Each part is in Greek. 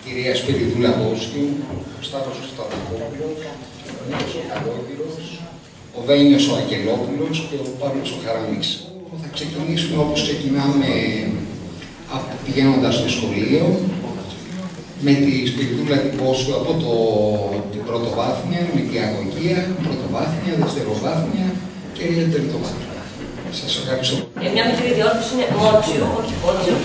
κυρία Σπυριδούλα Βόσκιου, ο Σταύρος ο Σταυρακόπουλος, ο Νίκος ο Καλόγυρος, ο Βένιος ο Αγγελόπουλος και ο Παύλος ο Χαραμής. Θα ξεκινήσουμε όπως ξεκινάμε πηγαίνοντας στο σχολείο, με τη Σπυριδούλα την Βόσκιου από την πρωτοβάθμια, νηπιαγωγεία, πρωτοβάθμια, δευτεροβάθμια και τριτοβάθμια. Σας ευχαριστώ. Μια μικρή διόρθωση είναι Μότσιου, όχι Πότσιου.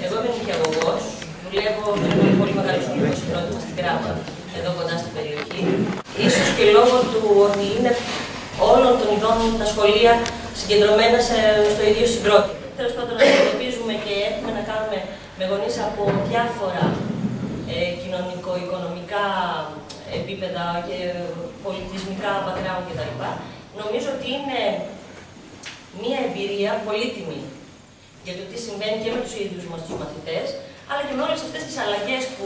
Εγώ είμαι νηπιαγωγός. Δουλεύω με πολύ μεγάλο κοινωνικό συγκρότημα στην Κράβα, εδώ κοντά στην περιοχή. Ίσως και λόγω του ότι είναι όλων των ειδών τα σχολεία συγκεντρωμένα στο ίδιο συγκρότημα. Τέλος πάντων, αντιμετωπίζουμε και έχουμε να κάνουμε με γονείς από διάφορα κοινωνικο-οικονομικά επίπεδα και πολιτισμικά background κτλ. Νομίζω ότι είναι μία εμπειρία πολύτιμη για το τι συμβαίνει και με τους ίδιους μας τους μαθητές, αλλά και με όλες αυτές τις αλλαγές που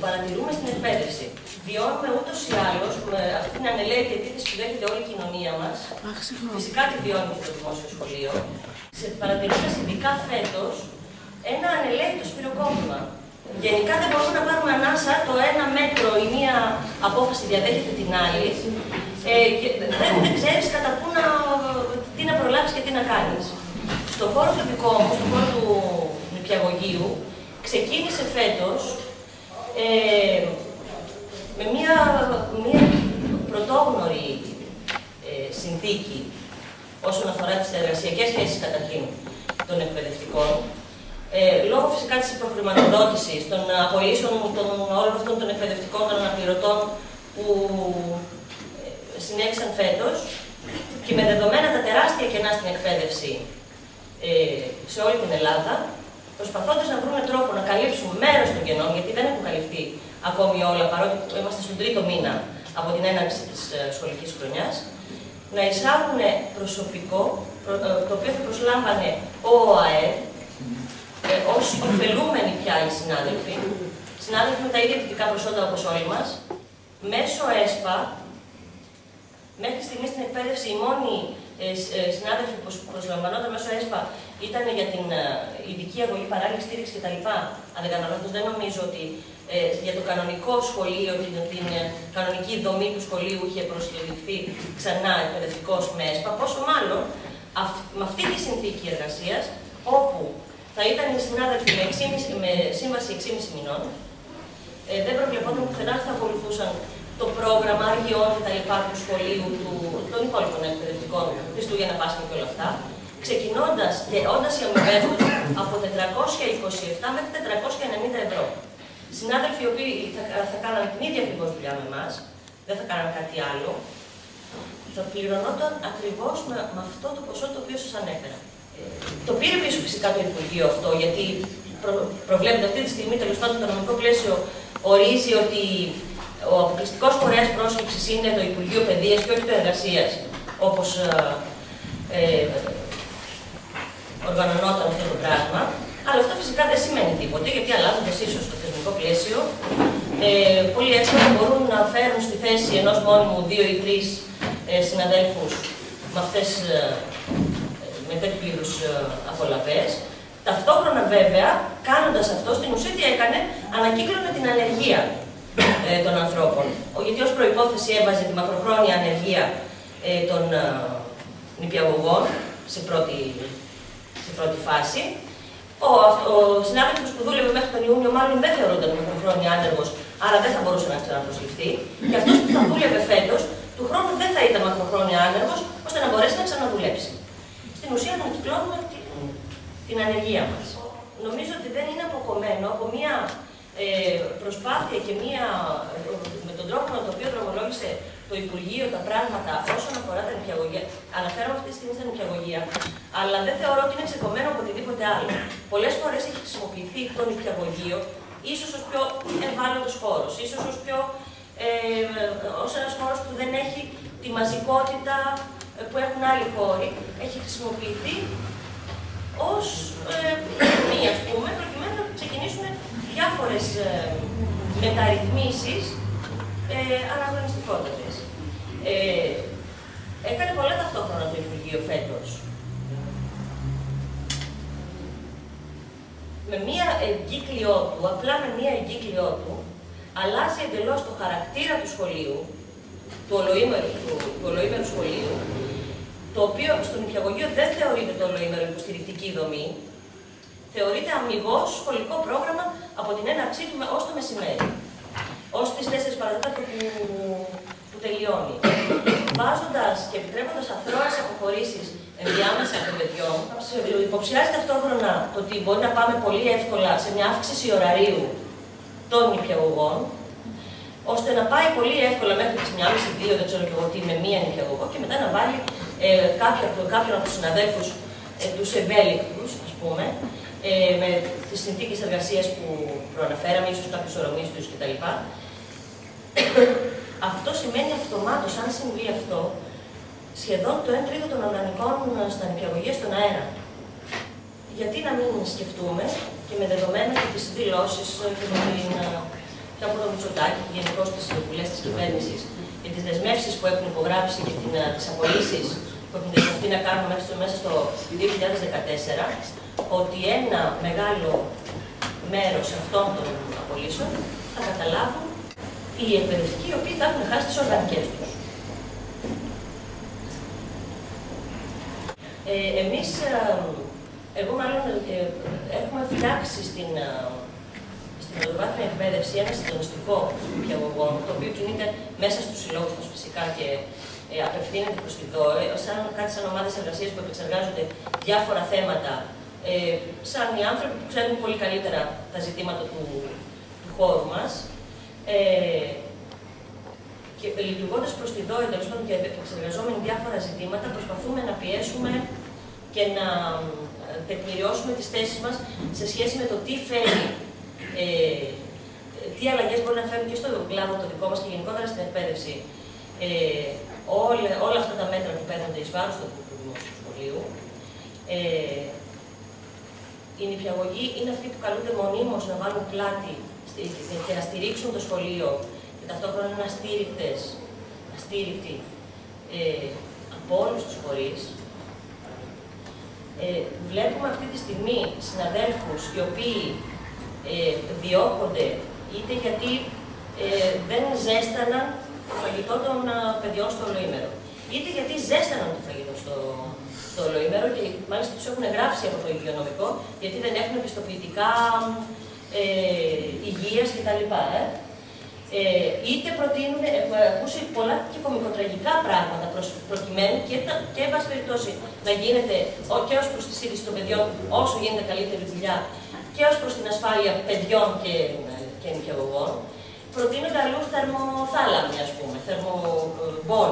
παρατηρούμε στην εκπαίδευση. Βιώνουμε ούτως ή άλλως, με αυτή την ανελαίτη επίθεση που δέχεται όλη η κοινωνία μας, φυσικά τη βιώνει και το δημόσιο σχολείο, παρατηρούμε ειδικά φέτος ένα ανελαίητο σφυροκόπημα. Γενικά δεν μπορούμε να πάρουμε ανάσα το ένα μέτρο ή μία απόφαση διαδέχεται την άλλη και δεν ξέρεις κατά πού τι να προλάβεις και τι να κάνεις. Στον χώρο του δικό μου, στον χώρο του νηπιαγωγείου, ξεκίνησε φέτος με μία πρωτόγνωρη συνθήκη όσον αφορά τις εργασιακές σχέσεις καταρχήν των εκπαιδευτικών. Λόγω φυσικά της υποχρηματοδότησης, των απολύσεων όλων αυτών των εκπαιδευτικών, των αναπληρωτών που συνέβησαν φέτος και με δεδομένα τα τεράστια κενά στην εκπαίδευση σε όλη την Ελλάδα, προσπαθώντας να βρούμε τρόπο να καλύψουν μέρος των κενών, γιατί δεν έχουν καλυφθεί ακόμη όλα, παρότι είμαστε στον τρίτο μήνα από την έναρξη της σχολικής χρονιάς, να εισάγουν προσωπικό, το οποίο θα προσλάμβανε ο ΟΑΕ, ως ωφελούμενοι πια οι συνάδελφοι με τα ίδια δυτικά προσόντα όπως όλοι μας, μέσω ΕΣΠΑ, μέχρι στιγμή στην εκπαίδευση οι μόνοι συνάδελφοι που προσλαμβανόταν μέσω ΕΣΠΑ ήταν για την ειδική αγωγή, παράλληλη στήριξη κτλ. Αν δεν κάνω λάθος, δεν νομίζω ότι για το κανονικό σχολείο, την κανονική δομή του σχολείου είχε προσληφθεί ξανά εκπαιδευτικός με ΕΣΠΑ, πόσο μάλλον με αυτή τη συνθήκη εργασίας, όπου θα ήταν οι συνάδελφοι με σύμβαση 6,5 μηνών, δεν προβλεπόταν πουθενά ότι θα ακολουθούσαν το πρόγραμμα αργιών κτλ. Του σχολείου, των υπόλοιπων εκπαιδευτικών, Χριστούγεννα, Πάσχα και όλα αυτά, ξεκινώντας και όντας οι αμοιβές τους από 427 μέχρι 490 ευρώ. Συνάδελφοι οι οποίοι θα κάνανε την ίδια ακριβώς δουλειά με εμάς, δεν θα κάνανε κάτι άλλο, θα πληρωνόταν ακριβώς με αυτό το ποσό το οποίο σας ανέφερα. Το πήρε πίσω φυσικά το Υπουργείο αυτό, γιατί προβλέπεται αυτή τη στιγμή, τέλος πάντων, το νομικό πλαίσιο ορίζει ότι ο αποκλειστικός φορέας πρόσληψης είναι το Υπουργείο Παιδείας και όχι το Εργασίας, όπως οργανωνόταν αυτό το πράγμα. Αλλά αυτό φυσικά δεν σημαίνει τίποτα, γιατί αλλάζοντας ίσως το θεσμικό πλαίσιο, πολύ εύκολα μπορούν να φέρουν στη θέση ενός μόνιμου 2 ή 3 συναδέλφους με τέτοιου είδους απολαβές. Ταυτόχρονα βέβαια, κάνοντας αυτό, στην ουσία τι έκανε, ανακύκλωνε την ανεργία των ανθρώπων. Γιατί ως προϋπόθεση έβαζε τη μακροχρόνια ανεργία των νηπιαγωγών σε πρώτη φάση. Ο συνάδελφος που δούλευε μέχρι τον Ιούνιο μάλλον δεν θεωρούνταν μακροχρόνια άνεργος, άρα δεν θα μπορούσε να ξαναπροσληφθεί. Και αυτός που θα δούλευε φέτος, του χρόνου δεν θα ήταν μακροχρόνια άνεργος, ώστε να μπορέσει να ξαναδουλέψει. Στην ουσία ανακυκλώνουμε την ανεργία μας. Νομίζω ότι δεν είναι αποκομμένο από μια προσπάθεια και με τον τρόπο με τον οποίο δρομολόγησε το Υπουργείο τα πράγματα όσον αφορά τα νηπιαγωγεία. Αναφέρομαι αυτή τη στιγμή στα νηπιαγωγεία, αλλά δεν θεωρώ ότι είναι ξεκομμένο από οτιδήποτε άλλο. Πολλές φορές έχει χρησιμοποιηθεί το νηπιαγωγείο ίσως ως πιο ευάλωτος χώρος, ίσως ως ένας χώρος που δεν έχει τη μαζικότητα που έχουν άλλοι χώροι. Έχει χρησιμοποιηθεί ως μία, ας πούμε, προκειμένου να ξεκινήσουν διάφορες μεταρρυθμίσεις αναχρονιστικότητες. Έκανε πολλά ταυτόχρονα το Υπουργείο φέτος. Με με μία εγκύκλειό του, απλά με μία εγκύκλειό του, αλλάζει εντελώς το χαρακτήρα του σχολείου, του ολοήμερου σχολείου, το οποίο στο νηπιαγωγείο δεν θεωρείται το ολοήμερο υποστηρικτική δομή, θεωρείται αμιγώς σχολικό πρόγραμμα από την έναρξή του ως το μεσημέρι, ως τις 4 παρατέταρτο που τελειώνει. Βάζοντας και επιτρέποντας αθρώες αποχωρήσεις ενδιάμεσα των παιδιών, υποψιάζει ταυτόχρονα το ότι μπορεί να πάμε πολύ εύκολα σε μια αύξηση ωραρίου των νηπιαγωγών, ώστε να πάει πολύ εύκολα μέχρι τις 1,5-2, δεν ξέρω και εγώ τι, με μία νηπιαγωγό και μετά να βάλει κάποιον από τους συναδέλφους τους ευέλικτους, ας πούμε, με τις συνθήκες εργασίας που προαναφέραμε, ίσως κάποιους ορομίστους κτλ. Αυτό σημαίνει αυτομάτως, αν συμβεί αυτό, σχεδόν το 1/3 των οργανικών στα νηπιαγωγεία στον αέρα. Γιατί να μην σκεφτούμε και με δεδομένα και τις δηλώσεις και από τον Μητσοτάκη και γενικώς τις βουλές της κυβέρνησης και τις δεσμεύσεις που έχουν υπογράψει και τις απολύσεις που έχουν δεσμευτεί να κάνουμε μέσα στο 2014, ότι ένα μεγάλο μέρος αυτών των απολύσεων θα καταλάβουν οι εκπαιδευτικοί οι οποίοι θα έχουν χάσει τις οργανικές τους. Εμείς, εγώ μάλλον, έχουμε φτιάξει στην πρωτοβάθμια εκπαίδευση ένα συντονιστικό νηπιαγωγό, το οποίο κινείται μέσα στους συλλόγους μας φυσικά και απευθύνεται προς τη ΔΟΕ, κάτι σαν ομάδες εργασίας που επεξεργάζονται διάφορα θέματα, σαν οι άνθρωποι που ξέρουν πολύ καλύτερα τα ζητήματα του χώρου μας. Και λειτουργώντας προς τη ΔΟΕ, τέλος πάντων, και επεξεργαζόμενοι διάφορα ζητήματα, προσπαθούμε να πιέσουμε και να τεκμηριώσουμε τις θέσεις μας σε σχέση με το τι φέρει, τι αλλαγές μπορεί να φέρουν και στο κλάδο το δικό μας και γενικότερα στην εκπαίδευση όλα αυτά τα μέτρα που παίρνονται εις βάρος του δημόσιου σχολείου. Οι νηπιαγωγοί είναι αυτοί που καλούνται μονίμως να βάλουν πλάτη και να στηρίξουν το σχολείο και ταυτόχρονα είναι αστήρικτοι από όλους τους φορείς. Βλέπουμε αυτή τη στιγμή συναδέλφους οι οποίοι διώκονται είτε γιατί δεν ζέσταναν το φαγητό των παιδιών στο ολοήμερο, είτε γιατί ζέσταναν το φαγητό στο ολοήμερο και μάλιστα τους έχουν γράψει από το υγειονομικό γιατί δεν έχουν επιστοποιητικά υγείας κτλ. Είτε προτείνουν, έχουμε ακούσει πολλά και κωμικοτραγικά πράγματα προκειμένου και εν πάση περιπτώσει να γίνεται και ως προς τη σύντηση των παιδιών όσο γίνεται καλύτερη δουλειά και ως προς την ασφάλεια παιδιών και νηπιαγωγών. Προτείνονται αλλού θερμοθάλαμοι, ας πούμε, θερμομπόλ.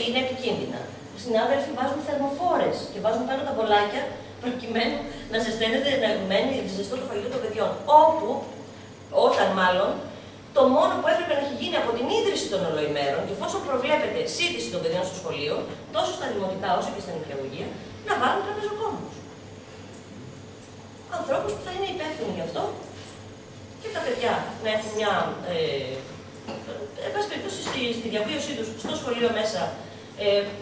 Είναι επικίνδυνα. Οι συνάδελφοι βάζουν θερμοφόρες και βάζουν πάνω τα μπολάκια προκειμένου να ζεσταίνεται, να μένει ζεστό το φαγητό των παιδιών. Όταν μάλλον, το μόνο που έπρεπε να έχει γίνει από την ίδρυση των ολοημέρων, και εφόσον προβλέπεται σύντηση των παιδιών στο σχολείο, τόσο στα δημοτικά όσο και στα νηπιαγωγεία, να βάλουν τραπεζοκόμους. Ανθρώπους που θα είναι υπεύθυνοι γι' αυτό και τα παιδιά να έχουν μια. Εν πάση περιπτώσει, στη διαβίωσή τους στο σχολείο μέσα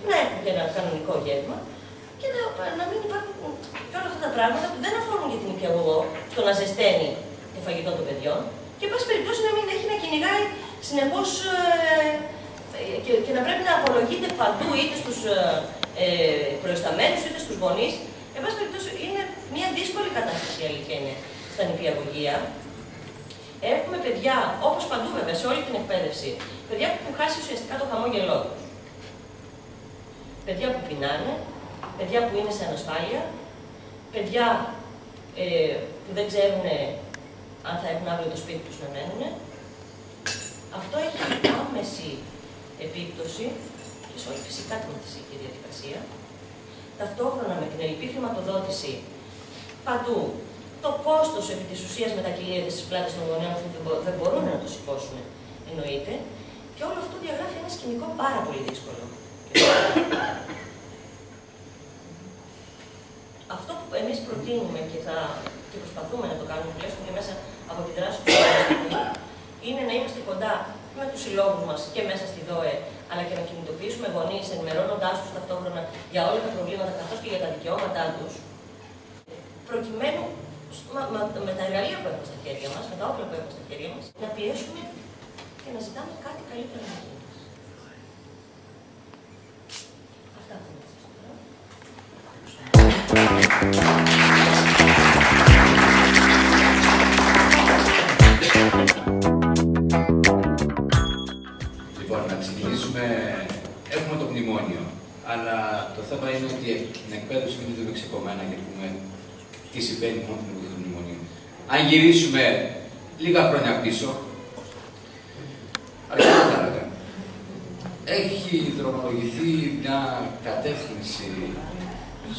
να έχουν και ένα κανονικό γεύμα και να μην υπάρχουν και όλα αυτά τα πράγματα που δεν αφορούν για την νηπιαγωγό στο να ζεσταίνει το φαγητό των παιδιών και, εν πάση περιπτώσει, να μην έχει να κυνηγάει συνεχώς και να πρέπει να απολογείται παντού είτε στους προϊσταμένους είτε στους γονείς. Εν πάση περιπτώσει, είναι μια δύσκολη κατάσταση, η αλήθεια είναι, στα νηπιαγωγεία. Έχουμε παιδιά, όπως παντού βέβαια, σε όλη την εκπαίδευση, παιδιά που έχουν χάσει ουσιαστικά το χαμόγελό τους. Παιδιά που πεινάνε, παιδιά που είναι σε ανασφάλεια, παιδιά που δεν ξέρουν αν θα έχουν αύριο το σπίτι τους να μένουν. Αυτό έχει άμεση επίπτωση και σε όλη φυσικά τη μαθησιακή διαδικασία. Ταυτόχρονα με την ελλειπή χρηματοδότηση παντού, το κόστος επί της ουσίας μετακυλίεται στις πλάτες των γονέων που δεν μπορούν να το σηκώσουν, εννοείται, και όλο αυτό διαγράφει ένα σκηνικό πάρα πολύ δύσκολο. Αυτό που εμείς προτείνουμε και προσπαθούμε να το κάνουμε τουλάχιστον και μέσα από τη δράση του είναι να είμαστε κοντά με τους συλλόγους μας και μέσα στη ΔΟΕ, αλλά και να κινητοποιήσουμε γονείς, ενημερώνοντάς τους ταυτόχρονα για όλα τα προβλήματα καθώς και για τα δικαιώματά τους, προκειμένου με τα εργαλεία που έχουμε στα χέρια μας, με τα όπλα που έχουμε στα χέρια μας, να πιέσουμε και να ζητάμε κάτι καλύτερο να γίνει. Αυτά θα είναι. Λοιπόν, να ξεκινήσουμε. Έχουμε το μνημόνιο. Αλλά το θέμα είναι ότι την εκπαίδευση γίνεται λίγο ξεκομμένα για να πούμε τι συμβαίνει μόνο την εποχή του μνημονίου. Αν γυρίσουμε λίγα χρόνια πίσω, αρκετά θα έλεγα, έχει δρομολογηθεί μια κατεύθυνση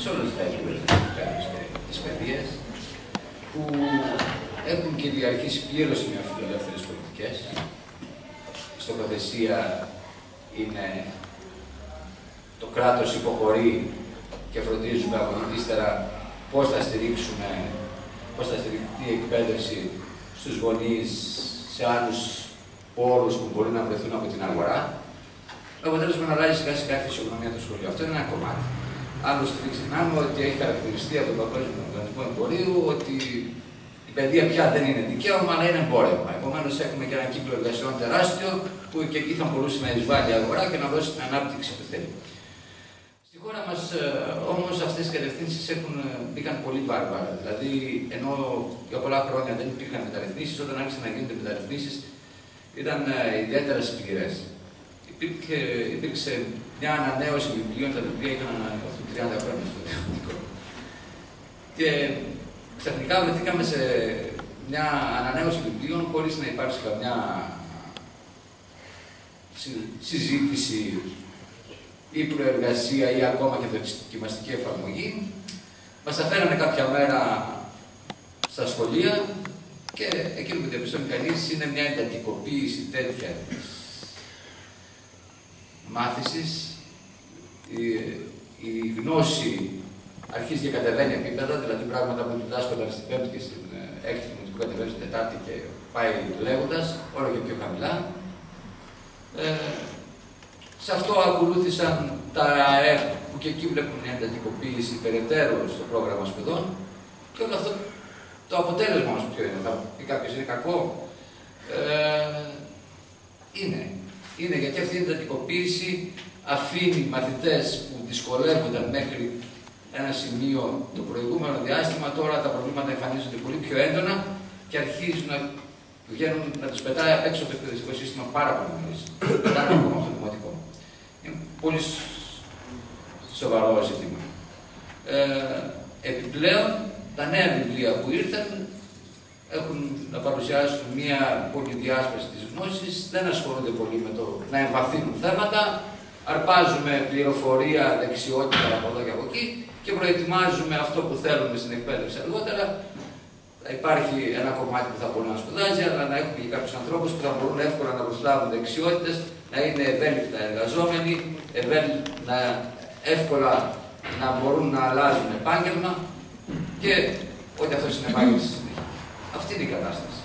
σε όλες τα επίπεδα της παιδείας που έχουν και διαρκήσει πλήρως με φιλελεύθερες πολιτικές. Η στοχοθεσία είναι το κράτος υποχωρεί και φροντίζουμε από εκεί ύστερα πώς θα στηριχτεί η εκπαίδευση στους γονείς, σε άλλους πόρους που μπορεί να βρεθούν από την αγορά. Το αποτέλεσμα να αλλάζει σιγά σιγά η φυσιογνωμία του σχολείου. Αυτό είναι ένα κομμάτι. Άλλωστε, δεν ξεχνάμε ότι έχει χαρακτηριστεί από τον Παγκόσμιο Οργανισμό Εμπορίου ότι η παιδεία πια δεν είναι δικαίωμα, αλλά είναι εμπόρευμα. Επομένως, έχουμε και ένα κύκλο εργασιών τεράστιο που και εκεί θα μπορούσε να εισβάλλει η αγορά και να δώσει την ανάπτυξη που θέλει. Στη χώρα μας όμως αυτές οι κατευθύνσεις μπήκαν πολύ βάρβαρα. Δηλαδή, ενώ για πολλά χρόνια δεν υπήρχαν μεταρρυθμίσεις, όταν άρχισαν να γίνονται μεταρρυθμίσεις ήταν ιδιαίτερα σκληρές. Υπήρξε μια ανανέωση βιβλίων, τα οποία είχαν ανανεωθεί 30 χρόνια στο δημοτικό. Και ξαφνικά βρεθήκαμε σε μια ανανέωση βιβλίων χωρίς να υπάρξει καμιά συζήτηση ή προεργασία ή ακόμα και δοκιμαστική εφαρμογή. Μας τα φέρανε κάποια μέρα στα σχολεία και εκείνο που διαπιστώνει κανείς είναι μια εντατικοποίηση τέτοια της μάθησης. Η γνώση αρχίζει και κατεβαίνει επίπεδα, δηλαδή πράγματα που διδάσκονταν στην 5η και στην 6η δημοτικού κατεβαίνει στην 4η και πάει λέγοντας, όλο και πιο χαμηλά. Σε αυτό ακολούθησαν τα ΑΕΠ που και εκεί βλέπουν μια εντατικοποίηση περαιτέρω στο πρόγραμμα σπουδών και όλο αυτό το αποτέλεσμα μας ποιο είναι, θα πει κάποιος είναι κακό. Είναι γιατί αυτή η εντατικοποίηση αφήνει μαθητές που δυσκολεύονταν μέχρι ένα σημείο το προηγούμενο διάστημα, τώρα τα προβλήματα εμφανίζονται πολύ πιο έντονα και αρχίζουν να βγαίνουν, να τους πετάει απ' έξω το εκπαιδευτικό σύστημα πάρα πολύ νωρίς. Μετά ακόμα το δημοτικό. Είναι πολύ σοβαρό ζήτημα. Επιπλέον, τα νέα βιβλία που ήρθαν έχουν να παρουσιάσουν μία πολυδιάσπαση της γνώσης, δεν ασχολούνται πολύ με το να εμβαθύνουν θέματα, αρπάζουμε πληροφορία, δεξιότητα από εδώ και από εκεί και προετοιμάζουμε αυτό που θέλουμε στην εκπαίδευση αργότερα. Θα υπάρχει ένα κομμάτι που θα μπορεί να σπουδάζει, αλλά να έχουμε και κάποιους ανθρώπους που θα μπορούν εύκολα να προσλάβουν δεξιότητες, να είναι ευέλικτα εργαζόμενοι, εύκολα να μπορούν να αλλάζουν επάγγελμα και ό,τι αυτό συνεπάγεται στη συνέχεια. Αυτή είναι η κατάσταση.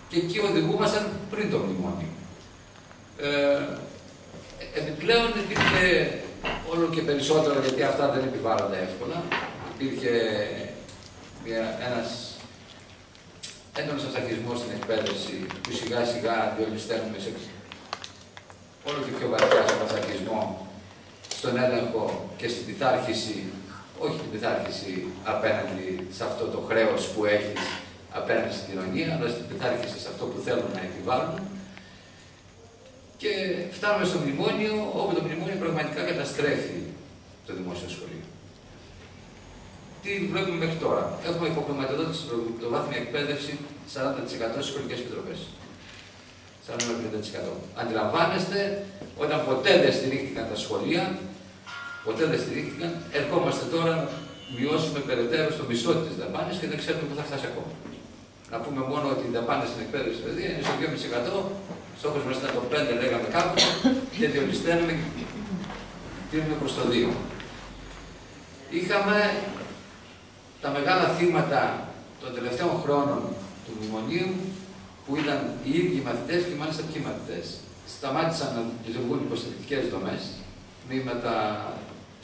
Και εκεί οδηγούμασταν πριν το μνημόνιο. Επιπλέον υπήρχε όλο και περισσότερο, γιατί αυτά δεν επιβάλλονται εύκολα. Υπήρχε ένας έντονος αυταρχισμός στην εκπαίδευση που σιγά σιγά διολυσταίνουμε σε όλο και πιο βαθιά στον αυταρχισμό, στον έλεγχο και στην πειθάρχηση, όχι την πειθάρχηση απέναντι σε αυτό το χρέος που έχεις απέναντι στην κοινωνία, αλλά στην πειθάρχηση σε αυτό που θέλουν να επιβάλλουν. Και φτάνουμε στο μνημόνιο, όπου το μνημόνιο πραγματικά καταστρέφει το δημόσιο σχολείο. Τι βλέπουμε μέχρι τώρα? Έχουμε υποχρεωματικότητα στην πρωτοβάθμια εκπαίδευση 40% στις σχολικές επιτροπές. 40-50%. Αντιλαμβάνεστε, όταν ποτέ δεν στηρίχθηκαν τα σχολεία, ερχόμαστε τώρα να μειώσουμε περαιτέρω στο μισό της δαπάνης και δεν ξέρουμε πού θα φτάσει ακόμα. Να πούμε μόνο ότι οι δαπάνες στην εκπαίδευση παιδεία είναι στο 2,5%, στόχος μας ήταν το 5%, λέγαμε κάπου, και διολυσταίνουμε και προς το 2%. Είχαμε τα μεγάλα θύματα των τελευταίων χρόνων του μνημονίου, που ήταν οι ίδιοι μαθητές και μάλιστα ποιοι μαθητές. Σταμάτησαν να λειτουργούν υποστηρικτικές δομές, τμήματα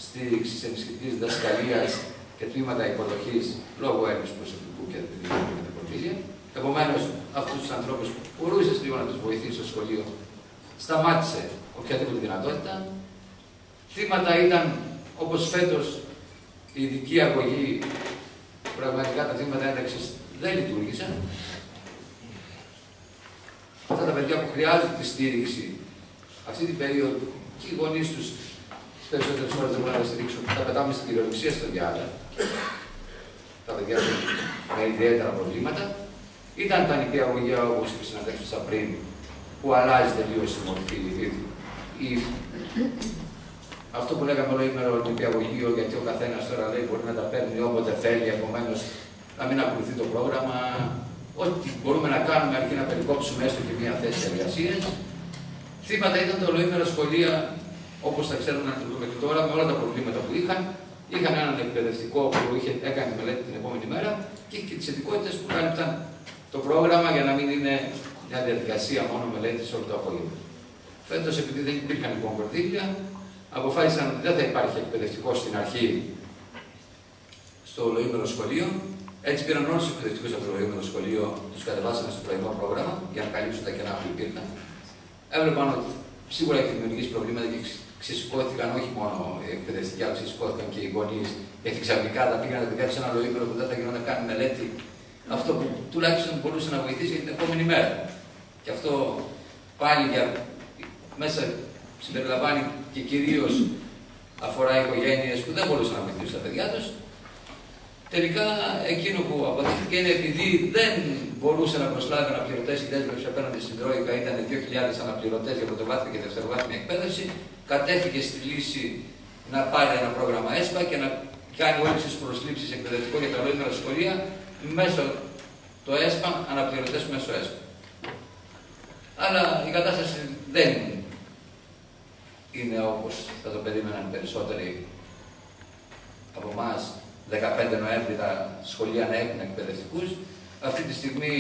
στήριξης ενισχυτικής διδασκαλίας και τμήματα υποδοχής λόγω έλλειψης προσωπικού και δεν κονδύλια. Επομένως, αυτούς τους ανθρώπους που μπορούσε λίγο να τους βοηθήσει στο σχολείο, σταμάτησε οποιαδήποτε δυνατότητα. Θύματα ήταν, όπως φέτος, η ειδική αγωγή, πραγματικά τα θύματα ένταξης δεν λειτουργήσαν. Αυτά τα παιδιά που χρειάζονται τη στήριξη αυτή την περίοδο και οι γονείς τους στις περισσότερες χώρες δεν μπορούν να στηρίξουν, τα πετάμε στην κυριολεξία στο διάλογο. Τα παιδιά με ιδιαίτερα προβλήματα. Ήταν τα νηπιαγωγεία, όπως είπε συναδέλφισσα πριν, που αλλάζει τελείως η μορφή. Αυτό που λέγαμε όλο ημέρα το νηπιαγωγείο, γιατί ο καθένας τώρα λέει μπορεί να τα παίρνει όποτε θέλει, επομένως να μην ακολουθεί το πρόγραμμα. Ό,τι μπορούμε να κάνουμε αρκεί να περικόψουμε έστω και μία θέση εργασίας. Θύματα ήταν τα ολοήμερα σχολεία, όπως τα ξέρουν μέχρι τώρα, με όλα τα προβλήματα που είχαν. Είχαν έναν εκπαιδευτικό που έκανε τη μελέτη την επόμενη μέρα και είχε και τις ειδικότητες που κάλυπταν το πρόγραμμα για να μην είναι μια διαδικασία μόνο μελέτης όλο το απόγευμα. Φέτος, επειδή δεν υπήρχαν λοιπόν κονδύλια, αποφάσισαν ότι δεν θα υπάρχει εκπαιδευτικό στην αρχή στο ολοήμερο σχολείο. Έτσι πήραν όλους τους εκπαιδευτικούς από το ολοήμερο σχολείο, τους κατεβάσανε στο πρωινό πρόγραμμα για να καλύψουν τα κενά που υπήρχαν. Έβλεπαν ότι σίγουρα έχει δημιουργήσει προβλήματα και ξεσηκώθηκαν όχι μόνο οι εκπαιδευτικοί, αλλά ξεσηκώθηκαν και οι γονείς. Γιατί ξαφνικά τα πήγαν τα παιδιά σε ένα ολοήμερο που δεν θα γινόταν καν μελέτη. Αυτό που τουλάχιστον μπορούσε να βοηθήσει για την επόμενη μέρα. Και αυτό πάλι μέσα συμπεριλαμβάνει και κυρίως αφορά οικογένειες που δεν μπορούσαν να βοηθήσουν τα παιδιά τους. Τελικά, εκείνο που αποδείχθηκε είναι επειδή δεν μπορούσε να προσλάβει αναπληρωτές, η δέσμευση απέναντι στην Τρόικα ήταν 2.000 αναπληρωτές για πρωτοβάθμια και δευτεροβάθμια εκπαίδευση. Κατέφυγε στη λύση να πάρει ένα πρόγραμμα ΕΣΠΑ και να κάνει όλες τις προσλήψεις εκπαιδευτικό για τα ολοήμερα σχολεία μέσω το ΕΣΠΑ, αναπληρωτές μέσω ΕΣΠΑ. Αλλά η κατάσταση δεν είναι όπως θα το περίμεναν περισσότεροι από εμάς. 15 Νοέμβρη τα σχολεία να έχουν εκπαιδευτικούς. Αυτή τη στιγμή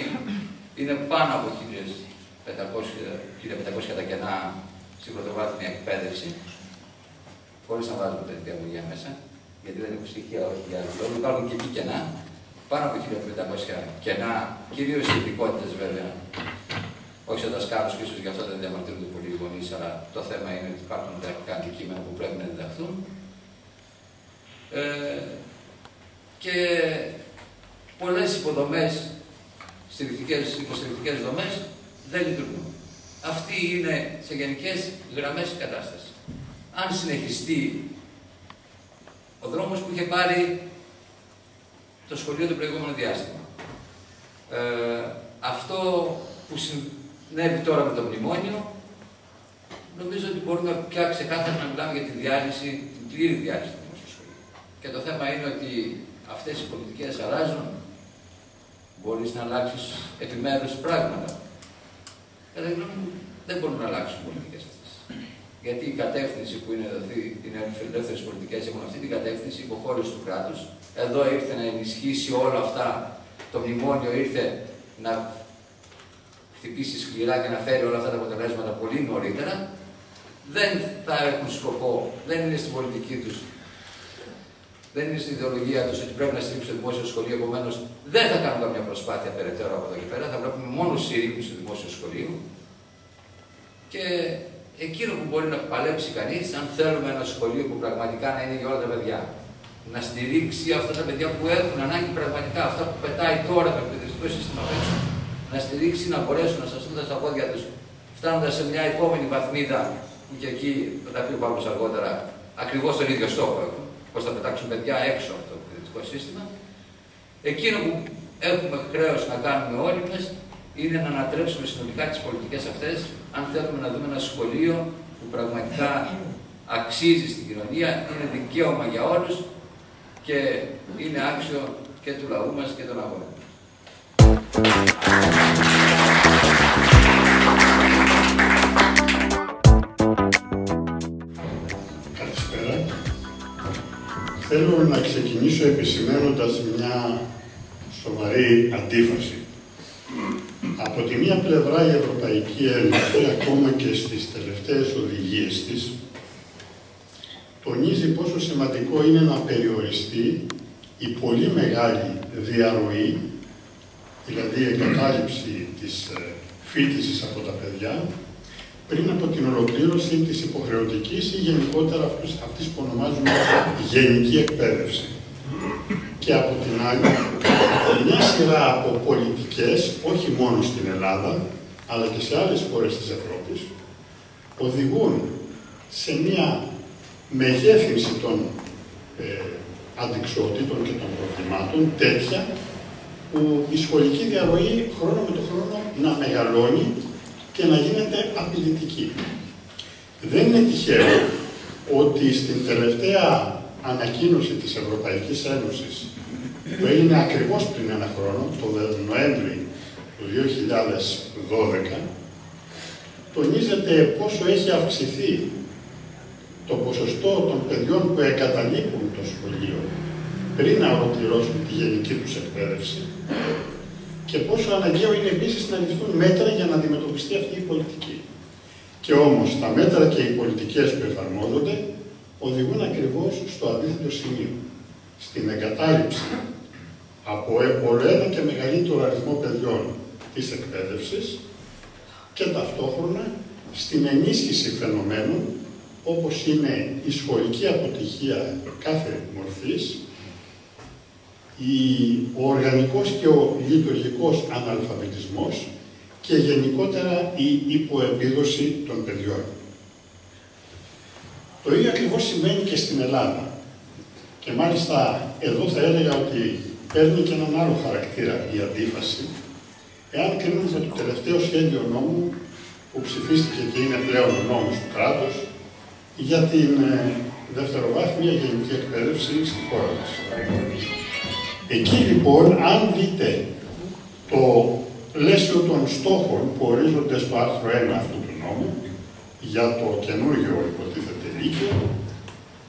είναι πάνω από 1.500 τα κενά στην πρωτοβάθμια εκπαίδευση, χωρίς να βάζουμε τα νηπιαγωγεία μέσα, γιατί δεν έχουν στοιχεία όχι για άλλο λόγο. Υπάρχουν και εκεί κενά, πάνω από 1.500 κενά, κυρίως οι ειδικότητες βέβαια. Όχι σαν δασκάλους, και ίσως γι' αυτό δεν διαμαρτύρονται πολλοί οι γονείς, αλλά το θέμα είναι ότι υπάρχουν διδακτικά αντικείμενα που πρέπει να διδαχθούν. Και πολλές υποδομές, υποστηρικτικές δομές δεν λειτουργούν. Αυτή είναι σε γενικές γραμμές η κατάσταση. Αν συνεχιστεί ο δρόμος που είχε πάρει το σχολείο το προηγούμενο διάστημα, αυτό που συνέβη τώρα με το μνημόνιο, νομίζω ότι μπορούμε πια ξεκάθαρα να μιλάμε για τη διάλυση, την πλήρη διάλυση του δημόσιου σχολείου. Και το θέμα είναι ότι αυτές οι πολιτικές αλλάζουν, μπορείς να αλλάξεις επιμέρους πράγματα. Κατά τη γνώμη μου, δεν μπορούν να αλλάξουν οι πολιτικές αυτές. Γιατί η κατεύθυνση που είναι δοθεί, οι νεοφιλελεύθερες πολιτικές έχουν αυτή την κατεύθυνση υποχώρηση του κράτους. Εδώ ήρθε να ενισχύσει όλα αυτά. Το μνημόνιο ήρθε να χτυπήσει σκληρά και να φέρει όλα αυτά τα αποτελέσματα πολύ νωρίτερα. Δεν θα έχουν σκοπό, δεν είναι στην πολιτική τους. Δεν είναι στην ιδεολογία του ότι πρέπει να στηρίξουν το δημόσιο σχολείο, επομένως δεν θα κάνουν καμιά προσπάθεια περαιτέρω από εδώ και πέρα. Θα βλέπουμε μόνο συρρήκνωση του δημόσιου σχολείου. Και εκείνο που μπορεί να παλέψει κανείς, αν θέλουμε ένα σχολείο που πραγματικά να είναι για όλα τα παιδιά, να στηρίξει αυτά τα παιδιά που έχουν ανάγκη πραγματικά, αυτά που πετάει τώρα το εκπαιδευτικό σύστημα έξω, να στηρίξει, να μπορέσουν να σταθούν στα πόδια τους, φτάνοντας σε μια επόμενη βαθμίδα, που και εκεί θα τα πει ο Παύλος αργότερα, ακριβώς τον ίδιο στόχο έχουν. Πώς θα πετάξουν παιδιά έξω από το εκπαιδευτικό σύστημα. Εκείνο που έχουμε χρέος να κάνουμε όλοι μας είναι να ανατρέψουμε συνολικά τις πολιτικές αυτές, αν θέλουμε να δούμε ένα σχολείο που πραγματικά αξίζει στην κοινωνία, είναι δικαίωμα για όλους και είναι άξιο και του λαού μας και των αγώνων. Θέλω να ξεκινήσω επισημαίνοντας μια σοβαρή αντίφαση. Από τη μία πλευρά η Ευρωπαϊκή Ένωση, ακόμα και στις τελευταίες οδηγίες της, τονίζει πόσο σημαντικό είναι να περιοριστεί η πολύ μεγάλη διαρροή, δηλαδή η εγκατάλειψη της φοιτησης από τα παιδιά, πριν από την ολοκλήρωση της υποχρεωτικής ή γενικότερα αυτής που ονομάζουμε γενική εκπαίδευση. Και από την άλλη, μια σειρά από πολιτικές, όχι μόνο στην Ελλάδα, αλλά και σε άλλες χώρες της Ευρώπης, οδηγούν σε μια μεγέθυνση των αντιξιοτήτων και των προβλημάτων τέτοια, που η σχολική διαρροή χρόνο με το χρόνο να μεγαλώνει και να γίνεται απειλητική. Δεν είναι τυχαίο ότι στην τελευταία ανακοίνωση της Ευρωπαϊκής Ένωσης, που έγινε ακριβώς πριν ένα χρόνο, το Νοέμβρη του 2012, τονίζεται πόσο έχει αυξηθεί το ποσοστό των παιδιών που εγκαταλείπουν το σχολείο πριν να ολοκληρώσουν τη γενική τους εκπαίδευση και πόσο αναγκαίο είναι επίσης να ληφθούν μέτρα για να αντιμετωπιστεί αυτή η πολιτική. Και όμως τα μέτρα και οι πολιτικές που εφαρμόζονται οδηγούν ακριβώς στο αντίθετο σημείο, στην εγκατάλειψη από ένα και μεγαλύτερο αριθμό παιδιών της εκπαίδευσης και ταυτόχρονα στην ενίσχυση φαινομένων όπως είναι η σχολική αποτυχία κάθε μορφής, ο οργανικός και ο λειτουργικός αναλφαβητισμός και γενικότερα η υποεπίδοση των παιδιών. Το ίδιο ακριβώς συμβαίνει και στην Ελλάδα. Και μάλιστα εδώ θα έλεγα ότι παίρνει και έναν άλλο χαρακτήρα η αντίφαση, εάν κρίνουμε το τελευταίο σχέδιο νόμου που ψηφίστηκε και είναι πλέον ο νόμος του κράτους για την δευτεροβάθμια γενική εκπαίδευση στη χώρα μας. Εκεί λοιπόν, αν δείτε το πλαίσιο των στόχων που ορίζονται στο άρθρο 1 αυτού του νόμου, για το καινούργιο υποτίθεται λύκειο,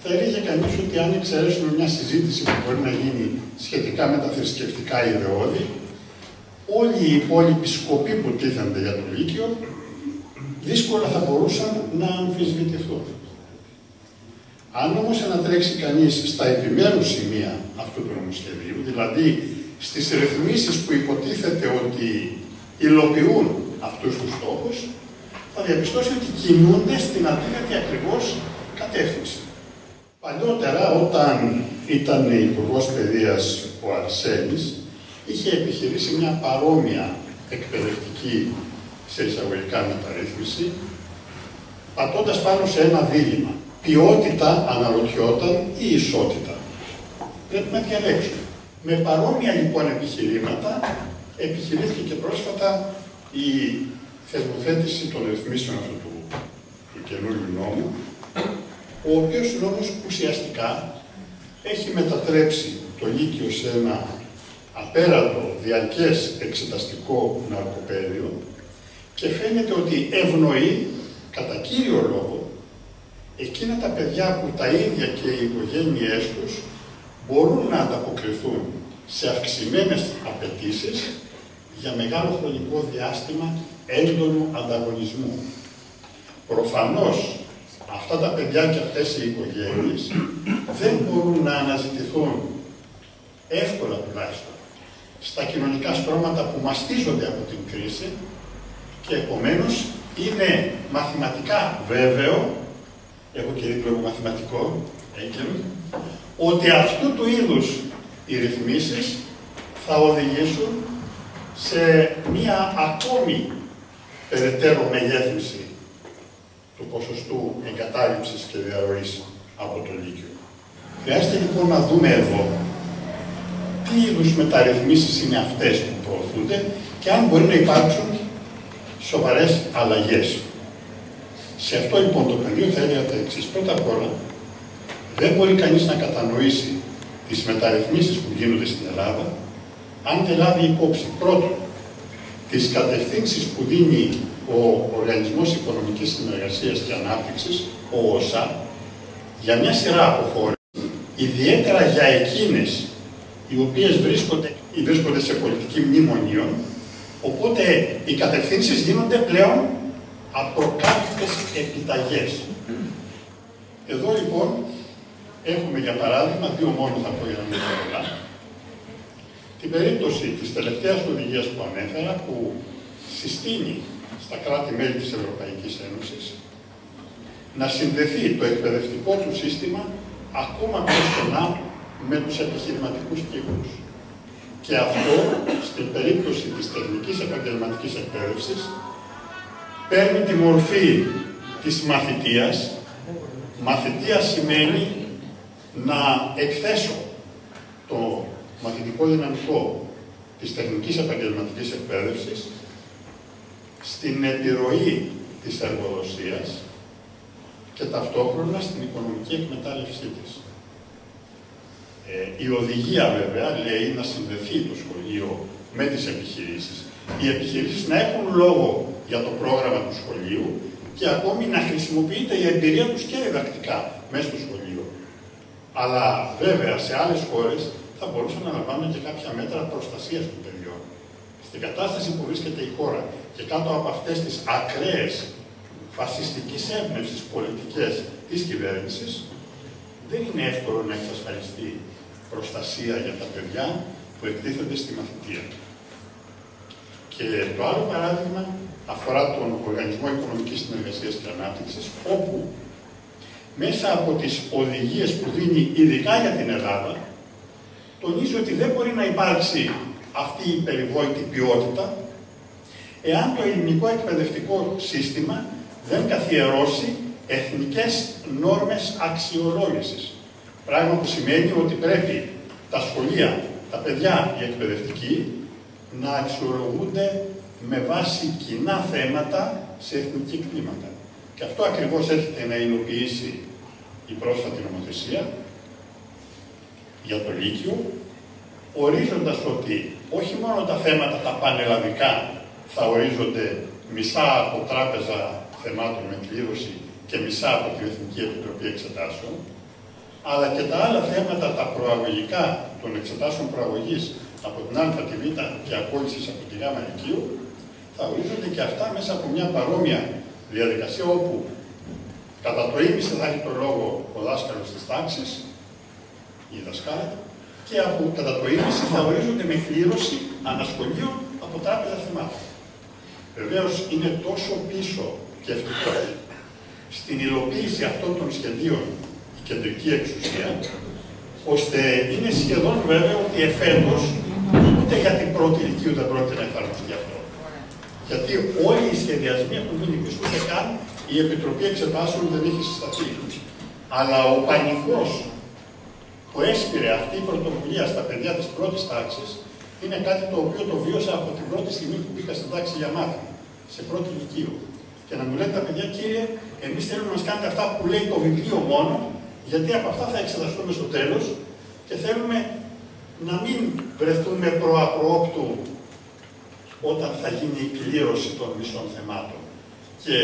θα έλεγε κανείς ότι αν εξαιρέσουμε μια συζήτηση που μπορεί να γίνει σχετικά με τα θρησκευτικά ιδεώδη, όλοι οι υπόλοιποι σκοποί που τίθενται για το λύκειο, δύσκολα θα μπορούσαν να αμφισβητηθούν. Αν όμως ανατρέξει κανείς στα επιμέρους σημεία αυτού του νομοσχεδίου, δηλαδή στις ρυθμίσεις που υποτίθεται ότι υλοποιούν αυτούς τους στόχους, θα διαπιστώσει ότι κινούνται στην αντίθετη ακριβώς κατεύθυνση. Παλιότερα, όταν ήταν υπουργός παιδείας ο Αρσένης, είχε επιχειρήσει μια παρόμοια εκπαιδευτική σε εισαγωγικά μεταρρύθμιση, πατώντας πάνω σε ένα δίλημμα. Ποιότητα, αναρωτιόταν, ή ισότητα. Πρέπει να διαλέξουμε. Με παρόμοια λοιπόν επιχειρήματα, επιχειρήθηκε και πρόσφατα η θεσμοθέτηση των ρυθμίσεων αυτού του καινούριου νόμου, ο οποίος νόμος ουσιαστικά έχει μετατρέψει το Λύκειο σε ένα απέραντο διαρκές εξεταστικό ναρκοπαίδιο και φαίνεται ότι ευνοεί κατά κύριο λόγο εκείνα τα παιδιά που τα ίδια και οι οικογένειές τους μπορούν να ανταποκριθούν σε αυξημένες απαιτήσεις για μεγάλο χρονικό διάστημα έντονου ανταγωνισμού. Προφανώς, αυτά τα παιδιά και αυτές οι οικογένειες δεν μπορούν να αναζητηθούν εύκολα τουλάχιστον στα κοινωνικά στρώματα που μαστίζονται από την κρίση και επομένως είναι μαθηματικά βέβαιο, έχω και δίπλωμα μαθηματικό, ότι αυτού του είδους οι ρυθμίσεις θα οδηγήσουν σε μία ακόμη περαιτέρω μεγέθυνση του ποσοστού εγκατάλειψης και διαρροής από το Λύκειο. Χρειάζεται λοιπόν να δούμε εδώ τι είδους μεταρρυθμίσεις είναι αυτές που προωθούνται και αν μπορεί να υπάρξουν σοβαρές αλλαγές. Σε αυτό λοιπόν το πεδίο θα έλεγα τα εξής. Πρώτα απ' όλα, δεν μπορεί κανείς να κατανοήσει τις μεταρρυθμίσεις που γίνονται στην Ελλάδα αν δεν λάβει υπόψη πρώτον τις κατευθύνσεις που δίνει ο Οργανισμός Οικονομικής Συνεργασίας και Ανάπτυξης, ο ΟΣΑ, για μια σειρά από χώρες, ιδιαίτερα για εκείνες οι οποίες βρίσκονται σε πολιτική μνημονίων, οπότε οι κατευθύνσεις γίνονται πλέον απροκάλυπτες επιταγές. Εδώ λοιπόν έχουμε για παράδειγμα, δύο μόνο θα πω για να μην πω πολλά, την περίπτωση της τελευταίας οδηγίας που ανέφερα, που συστήνει στα κράτη-μέλη της Ευρωπαϊκής Ένωσης να συνδεθεί το εκπαιδευτικό του σύστημα ακόμα πιο στενά με τους επιχειρηματικούς κύκλους. Και αυτό, στην περίπτωση της τεχνικής επαγγελματικής εκπαίδευσης, παίρνει τη μορφή της μαθητείας. Μαθητεία σημαίνει να εκθέσω το μαθητικό δυναμικό της τεχνικής επαγγελματικής εκπαίδευσης στην επιρροή της εργοδοσίας και ταυτόχρονα στην οικονομική εκμετάλλευσή της. Η οδηγία βέβαια λέει να συνδεθεί το σχολείο με τις επιχειρήσεις. Οι επιχειρήσεις να έχουν λόγο για το πρόγραμμα του σχολείου και ακόμη να χρησιμοποιείται η εμπειρία τους και διδακτικά μέσα στο σχολείο. Αλλά βέβαια σε άλλες χώρες θα μπορούσαν να λαμβάνουν και κάποια μέτρα προστασίας των παιδιών. Στην κατάσταση που βρίσκεται η χώρα και κάτω από αυτές τις ακραίες φασιστικής έμπνευσης πολιτικές της κυβέρνησης, δεν είναι εύκολο να εξασφαλιστεί προστασία για τα παιδιά που εκτίθενται στη μαθητεία. Και το άλλο παράδειγμα αφορά τον Οργανισμό Οικονομικής Συνεργασίας και Ανάπτυξης, όπου μέσα από τις οδηγίες που δίνει ειδικά για την Ελλάδα, τονίζει ότι δεν μπορεί να υπάρξει αυτή η περιβόητη ποιότητα εάν το ελληνικό εκπαιδευτικό σύστημα δεν καθιερώσει εθνικές νόρμες αξιολόγησης. Πράγμα που σημαίνει ότι πρέπει τα σχολεία, τα παιδιά, οι εκπαιδευτικοί, να αξιολογούνται με βάση κοινά θέματα σε εθνική κλίμακα. Και αυτό ακριβώς έρχεται να υλοποιήσει η πρόσφατη νομοθεσία για το Λύκειο, ορίζοντας ότι όχι μόνο τα θέματα τα πανελλαδικά θα ορίζονται μισά από τράπεζα θεμάτων με κλήρωση και μισά από την Εθνική Επιτροπή Εξετάσεων, αλλά και τα άλλα θέματα, τα προαγωγικά των εξετάσεων προαγωγής από την Α, τη Β και απόλυσης από τη Γ Λυκείου, θα ορίζονται και αυτά μέσα από μια παρόμοια διαδικασία όπου κατά το ίμιση θα έχει το λόγο ο δάσκαλος της τάξης, η δασκάλα, και κατά το ίμιση θα ορίζονται με κλήρωση ανασχολείων από τράπεζα θεμάτων. Βεβαίως είναι τόσο πίσω και ευτυχώς στην υλοποίηση αυτών των σχεδίων η κεντρική εξουσία, ώστε είναι σχεδόν βέβαιο ότι εφέτος ούτε για την πρώτη ηλικίου δεν πρόκειται να εφαρμοστεί αυτό. Γιατί όλοι οι σχεδιασμοί έχουν μείνει πίσω, ούτε καν η Επιτροπή Εξετάσεων δεν έχει συσταθεί. Αλλά ο πανικός που έσπηρε αυτή η πρωτοβουλία στα παιδιά της πρώτης τάξης είναι κάτι το οποίο το βίωσα από την πρώτη στιγμή που μπήκα στην τάξη για μάθημα, σε πρώτη ηλικίου. Και να μου λένε τα παιδιά, κύριε, εμείς θέλουμε να μας κάνετε αυτά που λέει το βιβλίο μόνο, γιατί από αυτά θα εξεταστούμε στο τέλος και θέλουμε να μην βρεθούμε προαπροόπτου όταν θα γίνει η κλήρωση των μισών θεμάτων. Και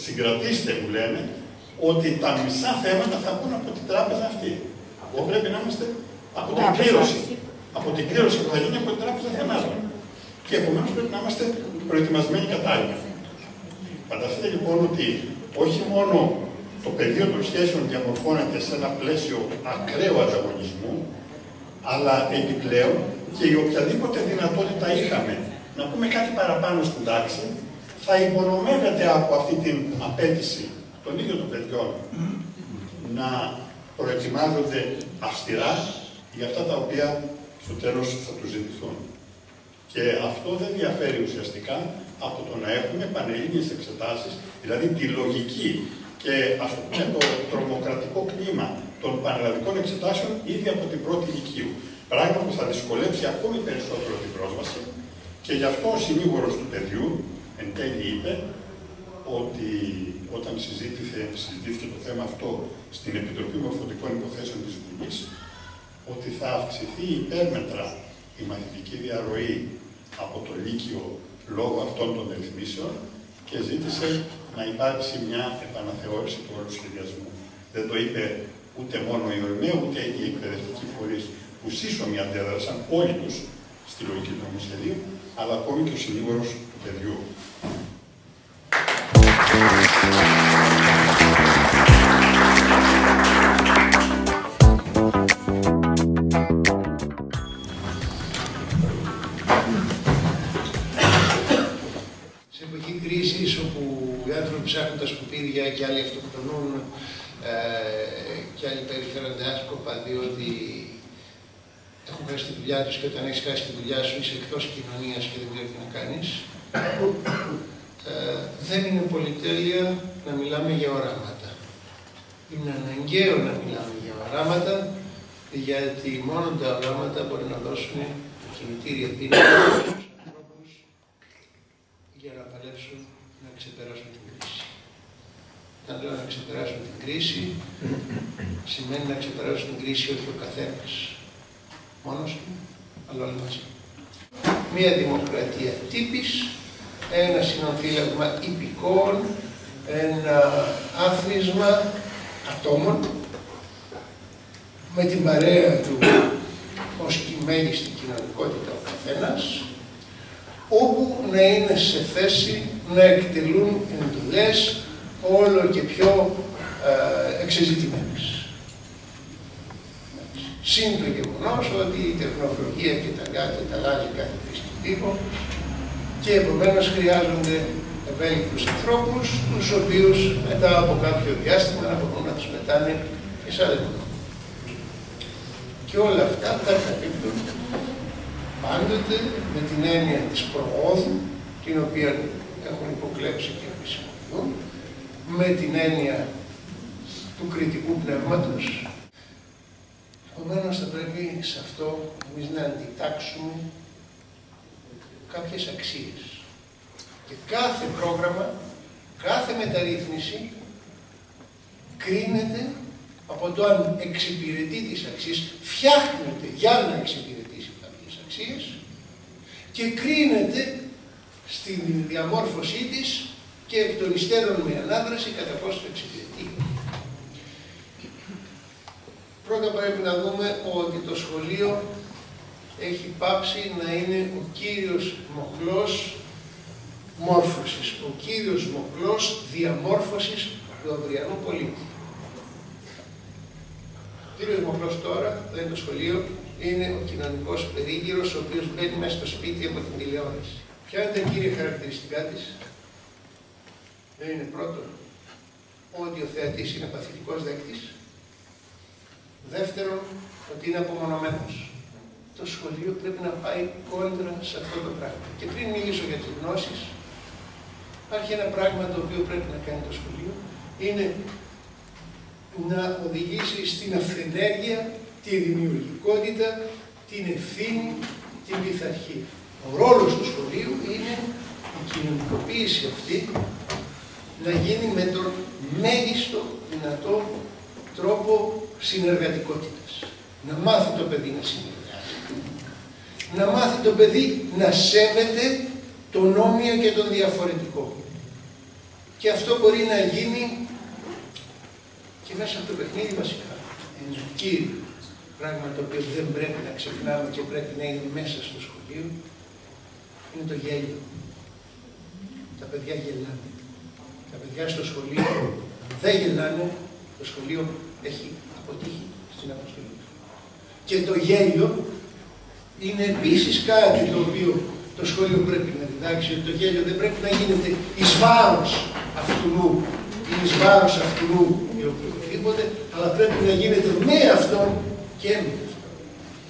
συγκρατήστε, μου λένε, ότι τα μισά θέματα θα βγουν από την τράπεζα αυτή. Εγώ πρέπει να είμαστε από την κλήρωση. Από την κλήρωση που θα γίνει από την τράπεζα θεμάτων. Και επομένως πρέπει να είμαστε προετοιμασμένοι κατάλληλα. Φανταστείτε λοιπόν ότι όχι μόνο το πεδίο των σχέσεων διαμορφώνεται σε ένα πλαίσιο ακραίου ανταγωνισμού, αλλά επιπλέον και η οποιαδήποτε δυνατότητα είχαμε να πούμε κάτι παραπάνω στην τάξη, θα υπονομεύεται από αυτή την απέτηση των ίδιων των παιδιών να προετοιμάζονται αυστηρά για αυτά τα οποία στο τέλος θα τους ζητηθούν. Και αυτό δεν διαφέρει ουσιαστικά από το να έχουμε πανελλήνιες εξετάσεις, δηλαδή τη λογική και ας πούμε το τρομοκρατικό κλίμα των πανελλαδικών εξετάσεων ήδη από την πρώτη ηλικίου. Πράγμα που θα δυσκολέψει ακόμη περισσότερο την πρόσβαση και γι' αυτό ο συνήγορος του παιδιού εν τέλει είπε ότι όταν συζητήθηκε το θέμα αυτό στην Επιτροπή Μορφωτικών Υποθέσεων της Βουλής, ότι θα αυξηθεί υπέρμετρα η μαθητική διαρροή από το Λύκειο λόγω αυτών των ρυθμίσεων και ζήτησε να υπάρξει μια επαναθεώρηση του όλου σχεδιασμού. Δεν το είπε ούτε μόνο η ΟΕΜΕ, ούτε οι εκπαιδευτικοί φορείς που σύσσωμοι αντέδρασαν όλοι τους στη λογική του νομοσχεδίου, αλλά ακόμη και ο συνήγορος του παιδιού. και άλλοι περιφέρονται άσκοπα διότι έχουν χάσει τη δουλειά τους και όταν έχεις χάσει τη δουλειά σου είσαι εκτός κοινωνίας και δεν ξέρεις τι να κάνεις. Δεν είναι πολυτέλεια να μιλάμε για οράματα. Είναι αναγκαίο να μιλάμε για οράματα, γιατί μόνο τα οράματα μπορεί να δώσουν κινητήρια δύναμη στους ανθρώπους για να παλέψουν να ξεπεράσουν την κρίση. Να λέω να ξεπεράσουν την κρίση, σημαίνει να ξεπεράσουν την κρίση όχι ο καθένας μόνος του, αλλά όλοι μαζί. Μία δημοκρατία τύπης, ένα συναμφίλευμα υπηκόων, ένα άθροισμα ατόμων με την παρέα του ως η μέγιστη κοινωνικότητα ο καθένας, όπου να είναι σε θέση να εκτελούν εντολές όλο και πιο εξεζητημένες. Συν το γεγονός ότι η τεχνολογία και τα gadget αλλάζει κάθε χρήστη τύπο και επομένως χρειάζονται ευέλικτους ανθρώπους, τους οποίους μετά από κάποιο διάστημα να μπορούν να τους μετάνε και σε άλλες μονάδες. Και όλα αυτά τα καλύπτουν πάντοτε με την έννοια της προόδου, την οποία έχουν υποκλέψει και χρησιμοποιούν, με την έννοια του κριτικού πνεύματος. Επομένως θα πρέπει σε αυτό εμείς να αντιτάξουμε κάποιες αξίες. Και κάθε πρόγραμμα, κάθε μεταρρύθμιση κρίνεται από το αν εξυπηρετεί τις αξίες, φτιάχνεται για να εξυπηρετήσει κάποιες αξίες και κρίνεται στην διαμόρφωσή της και εκ των υστέρων με ανάδραση κατά πόσο το εξυπηρετεί. Πρώτα πρέπει να δούμε ότι το σχολείο έχει πάψει να είναι ο κύριος μοχλός μόρφωσης, ο κύριος μοχλός διαμόρφωσης του αυριανού πολίτη. Ο κύριος μοχλός τώρα, δεν είναι το σχολείο, είναι ο κοινωνικός περίγυρος, ο οποίος μπαίνει μέσα στο σπίτι από την τηλεόραση. Ποια είναι τα κύρια χαρακτηριστικά της? Δεν είναι πρώτον ότι ο θεατής είναι παθητικός δέκτης. Δεύτερον, ότι είναι απομονωμένος. Το σχολείο πρέπει να πάει κόντρα σε αυτό το πράγμα. Και πριν μιλήσω για τις γνώσεις, υπάρχει ένα πράγμα το οποίο πρέπει να κάνει το σχολείο, είναι να οδηγήσει στην αυθενέργεια, τη δημιουργικότητα, την ευθύνη, την πειθαρχία. Ο ρόλος του σχολείου είναι η κοινωνικοποίηση αυτή να γίνει με τον μέγιστο δυνατό τρόπο συνεργατικότητας. Να μάθει το παιδί να συνεργάζεται, να μάθει το παιδί να σέβεται τον όμοιο και τον διαφορετικό. Και αυτό μπορεί να γίνει και μέσα από το παιχνίδι βασικά. Ένα κύριο πράγμα το οποίο δεν πρέπει να ξεχνάμε και πρέπει να είναι μέσα στο σχολείο είναι το γέλιο. Τα παιδιά γελάνε. Τα παιδιά στο σχολείο δεν γελάνε. Το σχολείο έχει αποτύχει στην αποστολή του. Και το γέλιο είναι επίσης κάτι το οποίο το σχολείο πρέπει να διδάξει, ότι το γέλιο δεν πρέπει να γίνεται εις βάρος αυτού ή εις βάρος αυτού ή οποιοδήποτε, αλλά πρέπει να γίνεται με αυτόν και με αυτόν.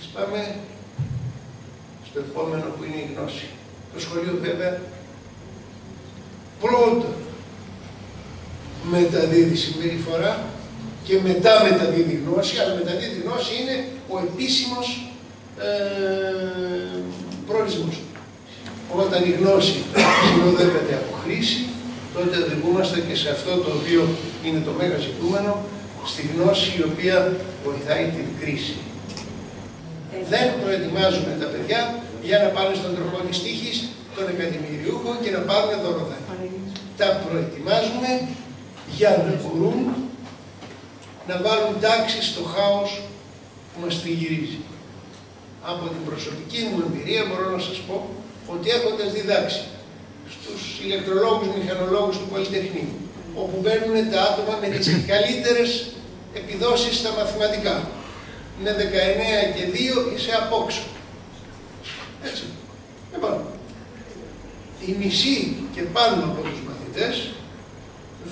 Ας πάμε στο επόμενο που είναι η γνώση. Το σχολείο βέβαια πρώτα μεταδίδει συμπεριφορά και μετά μεταδίδει γνώση, αλλά μεταδίδει γνώση είναι ο επίσημος προορισμός. Όταν η γνώση συνοδεύεται από χρήση, τότε οδηγούμαστε και σε αυτό το οποίο είναι το μέγα ζητούμενο, στη γνώση η οποία βοηθάει την κρίση. Δεν προετοιμάζουμε τα παιδιά για να πάνε στον τροχό της τύχης, των εκατομμυριούχο και να πάρουν δωροδάκια. Τα προετοιμάζουμε για να μπορούν να βάλουν τάξη στο χάος που μας τριγυρίζει. Από την προσωπική μου εμπειρία μπορώ να σας πω ότι έχοντας διδάξει στους ηλεκτρολόγους, μηχανολόγους του Πολυτεχνείου, όπου μπαίνουν τα άτομα με τις καλύτερες επιδόσεις στα μαθηματικά, με 19 και 2 είσαι απόξω. Έτσι. Λοιπόν, οι μισοί και πάνω από τους μαθητές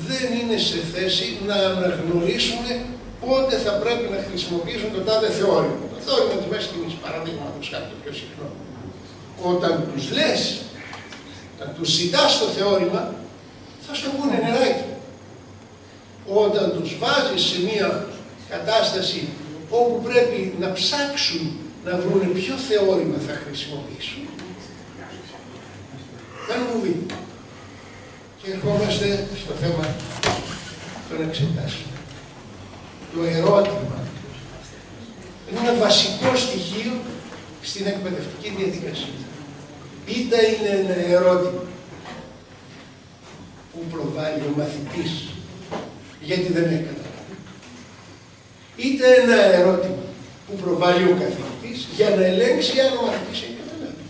δεν είναι σε θέση να αναγνωρίσουν πότε θα πρέπει να χρησιμοποιήσουν το τάδε θεώρημα. Το θεώρημα της μέσης τιμής, παραδείγματος χάρη, το πιο συχνό. Όταν τους λες, όταν τους ζητάς το θεώρημα, θα σου βγουν νεράκι. Όταν τους βάζεις σε μια κατάσταση όπου πρέπει να ψάξουν να βρουν ποιο θεώρημα θα χρησιμοποιήσουν, κάνουν βουβή. Και ερχόμαστε στο θέμα των εξετάσεων. Το ερώτημα είναι ένα βασικό στοιχείο στην εκπαιδευτική διαδικασία. Είτε είναι ένα ερώτημα που προβάλλει ο μαθητής γιατί δεν έχει καταλάβει, είτε ένα ερώτημα που προβάλλει ο καθηγητής για να ελέγξει αν ο μαθητής έχει καταλάβει.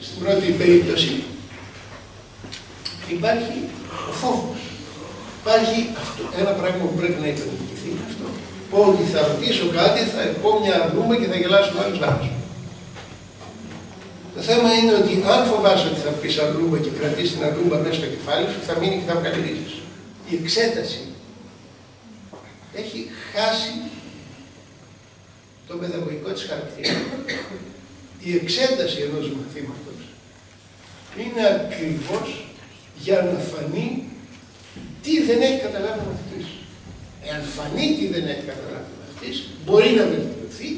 Στην πρώτη περίπτωση υπάρχει ο φόβος. Υπάρχει αυτό, ένα πράγμα που πρέπει να υπενικηθεί αυτό. Ότι θα ρωτήσω κάτι, θα πω μια αρλούμπα και θα γελάσουν άλλους βάρους. Το θέμα είναι ότι αν φοβάσαι ότι θα πεις αρλούμπα και κρατήσεις την αρλούμπα μέσα στο κεφάλι σου, θα μείνει και θα βγάλει ρίζες. Η εξέταση έχει χάσει τον παιδαγωγικό της χαρακτήρα. Η εξέταση ενός μαθήματος είναι ακριβώς για να φανεί τι δεν έχει καταλάβει ο μαθητής. Εάν φανεί τι δεν έχει καταλάβει ο μαθητής, μπορεί να βελτιωθεί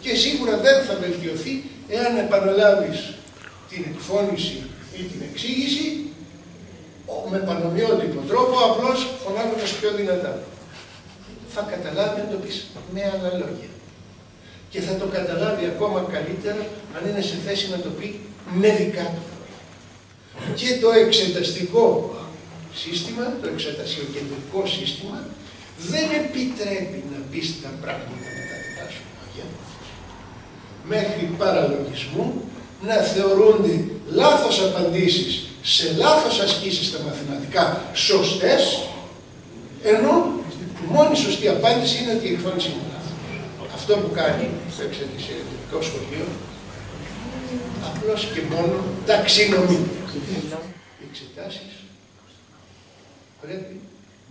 και σίγουρα δεν θα βελτιωθεί εάν επαναλάβεις την εκφώνηση ή την εξήγηση με πανομοιότυπο τρόπο, απλώς φωνάζοντας πιο δυνατά. Θα καταλάβει αν το πεις με άλλα λόγια. Και θα το καταλάβει ακόμα καλύτερα αν είναι σε θέση να το πει με δικά του λόγια. Και το εξεταστικό σύστημα, το εξετασιοκεντρικό σύστημα, δεν επιτρέπει να πεις τα πράγματα με τα δικά σου λόγια. Μέχρι παραλογισμού να θεωρούνται λάθος απαντήσεις σε λάθος ασκήσεις στα μαθηματικά σωστές, ενώ η μόνη σωστή απάντηση είναι ότι η εκφώνηση είναι λάθος. Αυτό που κάνει το εξετασιοκεντρικό σχολείο απλώς και μόνο ταξινομεί. Οι εξετάσεις πρέπει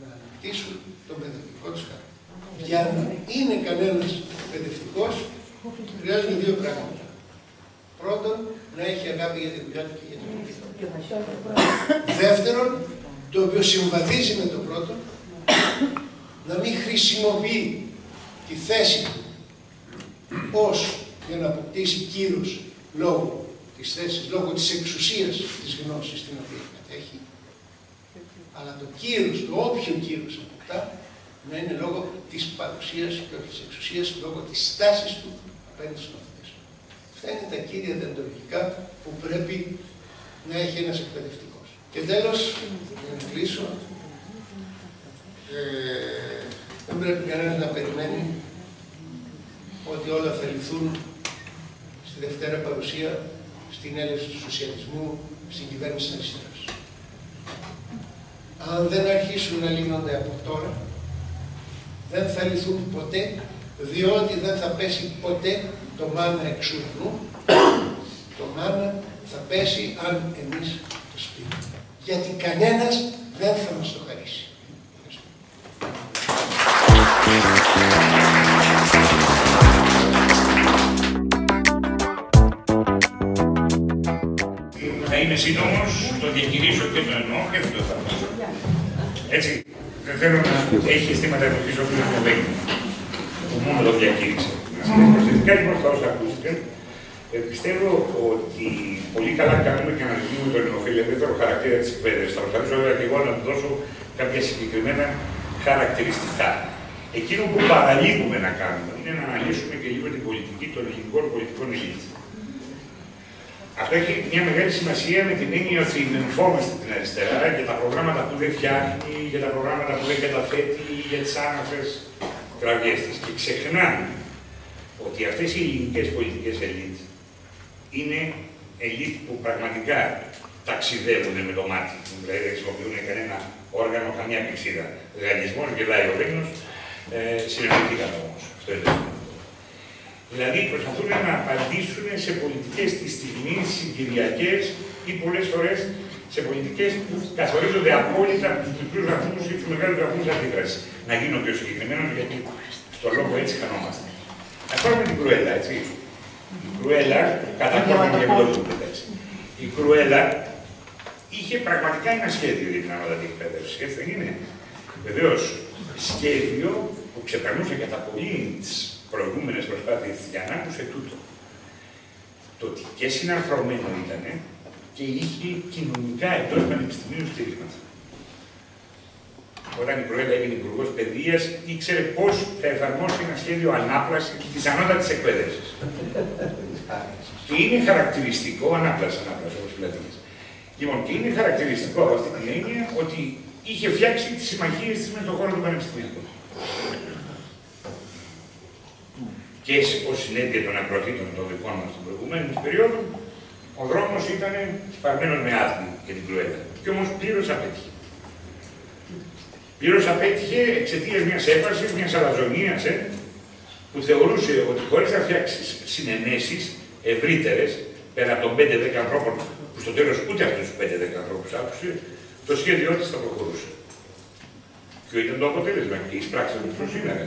να αναπτύσσουν τον παιδευτικό τους χαρακτήρα. Για να είναι κανένας παιδευτικός, χρειάζονται δύο πράγματα. Πρώτον, να έχει αγάπη για τη δουλειά του και για την δουλειά του. Δεύτερον, το οποίο συμβαδίζει με το πρώτο, να μην χρησιμοποιεί τη θέση του ως για να αποκτήσει κύρος λόγω της θέσης, λόγω της εξουσίας της γνώσης την οποία κατέχει, αλλά το κύρος, το όποιο κύρος αποκτά, να είναι λόγω της παρουσίας και όχι της εξουσίας, λόγω της στάσης του απέναντι στους μαθητές του. Αυτά είναι τα κύρια διοντολογικά που πρέπει να έχει ένας εκπαιδευτικός. Και τέλος, για να κλείσω, δεν πρέπει κανένας να περιμένει ότι όλα θα λυθούν στη Δευτέρα παρουσία στην έλευση του σοσιαλισμού στην κυβέρνηση της αριστεράς. Αν δεν αρχίσουν να λύνονται από τώρα, δεν θα λυθούν ποτέ, διότι δεν θα πέσει ποτέ το μάνα εξ ουρανού. Το μάνα θα πέσει αν εμείς το σπίτι. Γιατί κανένας δεν θα μας το χαρίσει. Θα είμαι σύντομος, το διακηρύσω και το εννοώ και δεν το θα πω. Έτσι, δεν θέλω να έχει αισθήματα ελπίζω που είναι το που μόνο το διακήρυξε. Προσθετικά λοιπόν στα όσα ακούστηκαν, πιστεύω ότι πολύ καλά κάνουμε και αναλύουμε τον φιλελεύθερο χαρακτήρα της εκπαίδευσης. Θα προσπαθήσω βέβαια και εγώ να του δώσω κάποια συγκεκριμένα χαρακτηριστικά. Εκείνο που παραλείπουμε να κάνουμε είναι να αναλύσουμε και λίγο την πολιτική των ελληνικών πολιτικών ελίτ. Αυτό έχει μια μεγάλη σημασία με την έννοια ότι μεμφόμαστε την αριστερά για τα προγράμματα που δεν φτιάχνει, για τα προγράμματα που δεν καταθέτει, για τις άναφες κραυγές της. Και ξεχνάμε ότι αυτές οι ελληνικές πολιτικές ελίτ είναι ελίτ που πραγματικά ταξιδεύουν με το μάτι. Δηλαδή δεν χρησιμοποιούν κανένα όργανο, καμία πηξίδα. Γαλλισμός, γελάει ο Βέγγινος, συνεργαστήκαν όμως. Αυτό είναι το σημαντικό. Δηλαδή προσπαθούν να απαντήσουν σε πολιτικές της στιγμής, συγκυριακές ή πολλές φορές σε πολιτικές που καθορίζονται απόλυτα από τους μικρούς βαθμούς ή τους μεγάλους βαθμούς αντίδρασης. Να γίνω πιο συγκεκριμένο, γιατί στο λόγο έτσι χανόμαστε. Να πάρουμε την Κρουέλα, έτσι. Η Κρουέλα, κατά κόρπο και έτσι. Η Κρουέλα είχε πραγματικά ένα σχέδιο για την ανώτατη εκπαίδευση, έτσι δεν είναι? Βεβαίως, σχέδιο που ξεπερνούσε κατά πολύ τις προηγούμενες προσπάθειες της Γιαννάκου σε τούτο. Το ότι και συναρθρωμένο ήταν και είχε κοινωνικά εντός πανεπιστημίου στήριγματα. Όταν η Κρουέλα έγινε υπουργός παιδείας, ήξερε πώς θα εφαρμόσει ένα σχέδιο ανάπλαση της ανώτατης εκπαίδευσης. Και είναι χαρακτηριστικό, ανάπλαση όπως πλατείες. Λοιπόν, και είναι χαρακτηριστικό από αυτή την έννοια ότι είχε φτιάξει τις συμμαχίες της μέσα στον χώρο του πανεπιστημίου. Και ως συνέπεια των ακροατήτων των δικών μας στην προηγούμενη περίοδο, ο δρόμος ήταν σπαρμένος με άθλη για την Κρουέλα. Και όμως πλήρως απέτυχε. Πλήρως απέτυχε εξαιτίας μιας έπαρσης, μιας αλαζονίας, που θεωρούσε ότι χωρίς να φτιάξει συνενέσεις ευρύτερες, πέρα από των 5-10 ανθρώπων, που στο τέλος ούτε αυτούς τους 5-10 ανθρώπους άκουσε, το σχέδιό της θα προχωρούσε. Ποιο ήταν το αποτέλεσμα και η πράξη του στο σήμερα?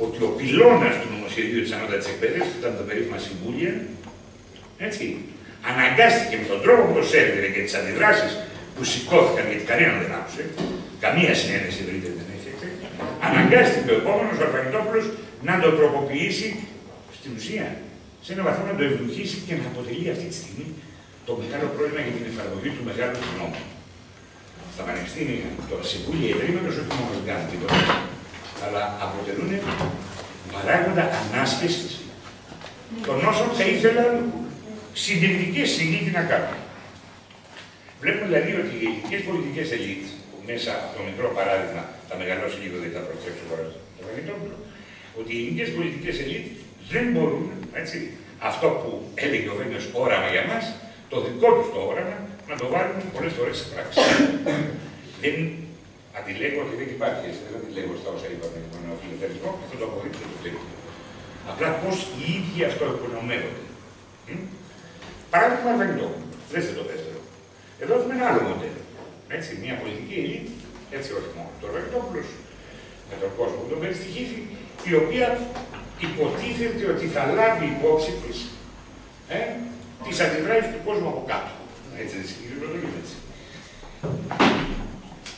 Ότι ο πυλώνας του νομοσχεδίου της ανώτατης εκπαίδευσης, που ήταν τα περίφημα συμβούλια, έτσι, αναγκάστηκε με τον τρόπο που το σέρβιρε και τις αντιδράσεις που σηκώθηκαν, γιατί κανέναν δεν άκουσε, καμία συνένεση ευρύτερη δεν έφτιαξε, αναγκάστηκε ο επόμενος ο Αρβανιτόπουλος να το τροποποιήσει στην ουσία, σε έναν βαθμό να το ευνουχίσει και να αποτελεί αυτή τη στιγμή το μεγάλο πρόβλημα για την εφαρμογή του μεγάλου νόμου. Στα πανεπιστήμια, το συμβούλια ιδρύματος όχι μόνο δεν κάνουν τίποτα, αλλά αποτελούν παράγοντα ανάσχεσης των όσων θα ήθελαν συντηρητικές συλλήτη να κάνουν. Βλέπουμε δηλαδή ότι οι ελληνικές πολιτικές ελίτ, που μέσα από το μικρό παράδειγμα θα μεγαλώσει λίγο, δεν θα προσθέσω τώρα στο Βαγγελόπουλο, ότι οι ελληνικές πολιτικές ελίτ δεν μπορούν, έτσι, αυτό που έλεγε ο Βένιος όραμα για μας, το δικό τους το όραμα, να το βάλουν πολλές φορές σε πράξη. Δεν αντιλέγω ότι δεν υπάρχει, δεν αντιλέγω στα όσα είπαμε για τον νεοφιλελευθερισμό, αυτό το αποδείξω το τέλειο. Απλά πώς οι ίδιοι αυτό υπονομεύονται. Παράδειγμα Αρβανιτόπουλο, δέστε το δεύτερο. Εδώ έχουμε ένα άλλο μοντέλο. Έτσι, μια πολιτική ελίτ, έτσι όχι μόνο το Αρβανιτόπουλος, με τον κόσμο που τον περιστοιχίζει, η οποία υποτίθεται ότι θα λάβει υπόψη της τις αντιδράσεις του κόσμου από κάτω. Έτσι δεν συγκεκριμένο έτσι.